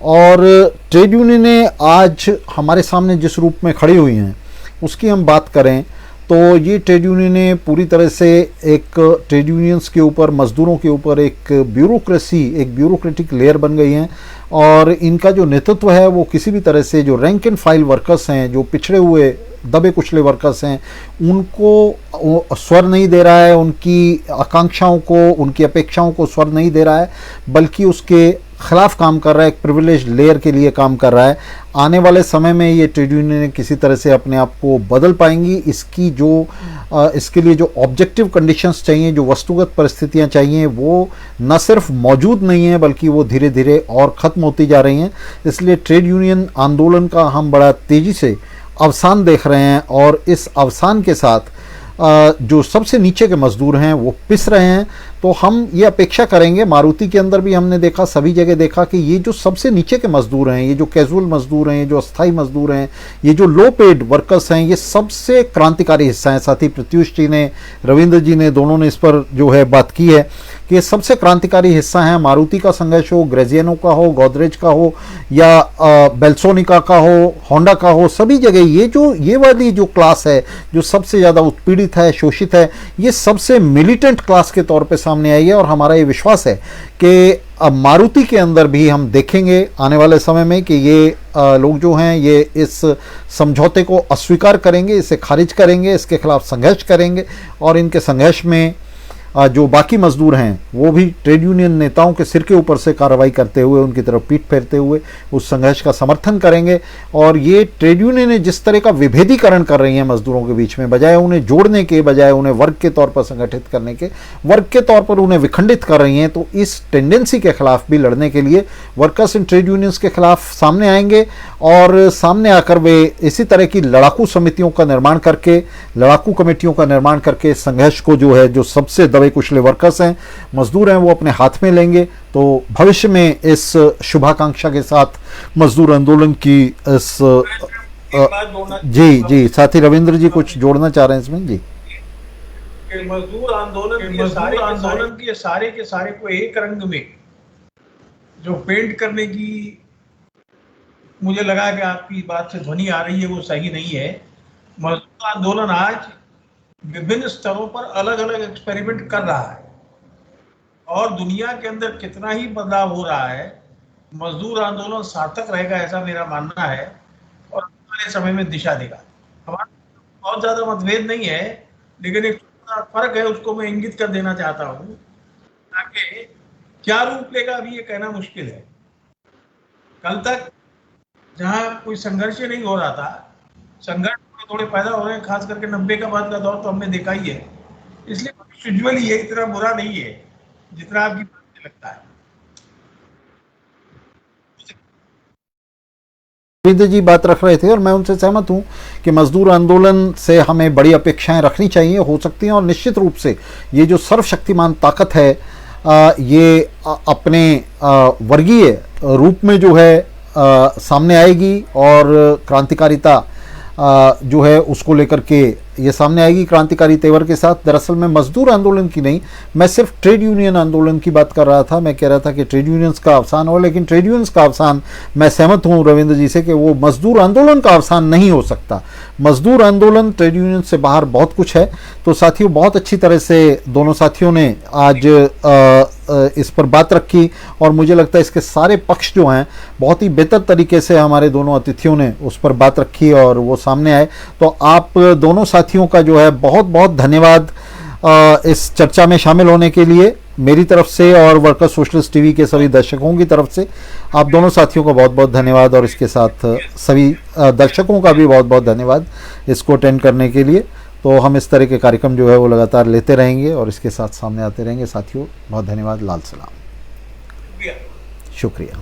[SPEAKER 1] और ट्रेड यूनियनें आज हमारे सामने जिस रूप में खड़ी हुई हैं उसकी हम बात करें तो ये ट्रेड यूनियनें पूरी तरह से एक ट्रेड यूनियंस के ऊपर, मज़दूरों के ऊपर एक ब्यूरोक्रेसी, एक ब्यूरोक्रेटिक लेयर बन गई हैं। और इनका जो नेतृत्व है वो किसी भी तरह से जो रैंक एंड फाइल वर्कर्स हैं, जो पिछड़े हुए दबे कुचले वर्कर्स हैं, उनको स्वर नहीं दे रहा है, उनकी आकांक्षाओं को, उनकी अपेक्षाओं को स्वर नहीं दे रहा है, बल्कि उसके खिलाफ काम कर रहा है, एक प्रिविलेज लेयर के लिए काम कर रहा है। आने वाले समय में ये ट्रेड यूनियन किसी तरह से अपने आप को बदल पाएंगी। इसके लिए जो ऑब्जेक्टिव कंडीशंस चाहिए, जो वस्तुगत परिस्थितियां चाहिए, वो न सिर्फ मौजूद नहीं है बल्कि वो धीरे धीरे और ख़त्म होती जा रही हैं। इसलिए ट्रेड यूनियन आंदोलन का हम बड़ा तेज़ी से अवसान देख रहे हैं, और इस अवसान के साथ जो सबसे नीचे के मज़दूर हैं वो पिस रहे हैं। तो हम ये अपेक्षा करेंगे, मारुति के अंदर भी हमने देखा, सभी जगह देखा कि ये जो सबसे नीचे के मज़दूर हैं, ये जो कैजुअल मज़दूर हैं, ये जो अस्थाई मज़दूर हैं, ये जो लो पेड वर्कर्स हैं, ये सबसे क्रांतिकारी हिस्सा है। साथ ही प्रत्युष जी ने, रविंद्र जी ने, दोनों ने इस पर जो है बात की है कि ये सबसे क्रांतिकारी हिस्सा है। मारुति का संघर्ष हो, ग्रेजियानो का हो, गोदरेज का हो, या बेल्सोनिका का हो, होंडा का हो, सभी जगह ये वाली जो क्लास है जो सबसे ज़्यादा उत्पीड़ित है, शोषित है, ये सबसे मिलिटेंट क्लास के तौर पे सामने आई है। और हमारा ये विश्वास है कि अब मारुति के अंदर भी हम देखेंगे आने वाले समय में कि ये लोग जो हैं ये इस समझौते को अस्वीकार करेंगे, इसे खारिज करेंगे, इसके खिलाफ संघर्ष करेंगे। और इनके संघर्ष में जो बाकी मजदूर हैं वो भी ट्रेड यूनियन नेताओं के सिर के ऊपर से कार्रवाई करते हुए, उनकी तरफ पीठ फेरते हुए उस संघर्ष का समर्थन करेंगे। और ये ट्रेड यूनियनें जिस तरह का विभेदीकरण कर रही हैं मजदूरों के बीच में, बजाय उन्हें जोड़ने के, बजाय उन्हें वर्ग के तौर पर संगठित करने के, वर्ग के तौर पर उन्हें विखंडित कर रही हैं। तो इस टेंडेंसी के खिलाफ भी लड़ने के लिए वर्कर्स इन ट्रेड यूनियंस के खिलाफ सामने आएंगे, और सामने आकर वे इसी तरह की लड़ाकू समितियों का निर्माण करके, लड़ाकू कमेटियों का निर्माण करके संघर्ष को जो है, जो सबसे दबे कुचले वर्कर्स हैं, मजदूर हैं, वो अपने हाथ में लेंगे। तो भविष्य में इस शुभाकांक्षा के साथ मजदूर आंदोलन की इस जी साथी रविंद्र जी कुछ जोड़ना चाह रहे हैं इसमें? जी,
[SPEAKER 2] मजदूर आंदोलन के सारे के सारे को एक रंग में जो पेंट करने की मुझे लगा कि आपकी बात से ध्वनि आ रही है वो सही नहीं है। मजदूर आंदोलन आज विभिन्न स्तरों पर अलग अलग एक्सपेरिमेंट कर रहा है, और दुनिया के अंदर कितना ही बदलाव हो रहा है, मजदूर आंदोलन सार्थक रहेगा ऐसा मेरा मानना है, और आने वाले समय में दिशा देगा। हमारा बहुत ज्यादा मतभेद नहीं है, लेकिन एक छोटा फर्क है, उसको मैं इंगित कर देना चाहता हूँ, ताकि क्या रूप लेगा अभी ये कहना मुश्किल है। कल तक जहाँ कोई संघर्ष नहीं हो रहा था, संघर्ष थोड़े पैदा हो रहे हैं, खास करके 90 का बाद का दौर तो हमने देखा ही है। इसलिए यूजुअली ये इतना बुरा नहीं है जितना आपकी बात से लगता है।
[SPEAKER 1] रविंद्र जी बात रख रहे थे और मैं उनसे सहमत हूं कि मजदूर आंदोलन से हमें बड़ी अपेक्षाएं रखनी चाहिए, हो सकती हैं, और निश्चित रूप से ये जो सर्वशक्तिमान ताकत है ये अपने वर्गीय रूप में जो है सामने आएगी, और क्रांतिकारिता जो है उसको लेकर के ये सामने आएगी क्रांतिकारी तेवर के साथ। दरअसल मैं मजदूर आंदोलन की नहीं, मैं सिर्फ ट्रेड यूनियन आंदोलन की बात कर रहा था। मैं कह रहा था कि ट्रेड यूनियंस का अवसान हो, लेकिन ट्रेड यूनियंस का अवसान, मैं सहमत हूँ रविंद्र जी से कि वो मजदूर आंदोलन का अवसान नहीं हो सकता। मजदूर आंदोलन ट्रेड यूनियन से बाहर बहुत कुछ है। तो साथियों, बहुत अच्छी तरह से दोनों साथियों ने आज इस पर बात रखी और मुझे लगता है इसके सारे पक्ष जो हैं बहुत ही बेहतर तरीके से हमारे दोनों अतिथियों ने उस पर बात रखी और वो सामने आए। तो आप दोनों साथियों का जो है बहुत बहुत धन्यवाद इस चर्चा में शामिल होने के लिए, मेरी तरफ से और वर्कर्स सोशलिस्ट टीवी के सभी दर्शकों की तरफ से आप दोनों साथियों को बहुत बहुत धन्यवाद, और इसके साथ सभी दर्शकों का भी बहुत बहुत धन्यवाद इसको अटेंड करने के लिए। तो हम इस तरह के कार्यक्रम जो है वो लगातार लेते रहेंगे और इसके साथ सामने आते रहेंगे। साथियों बहुत धन्यवाद, लाल सलाम, शुक्रिया।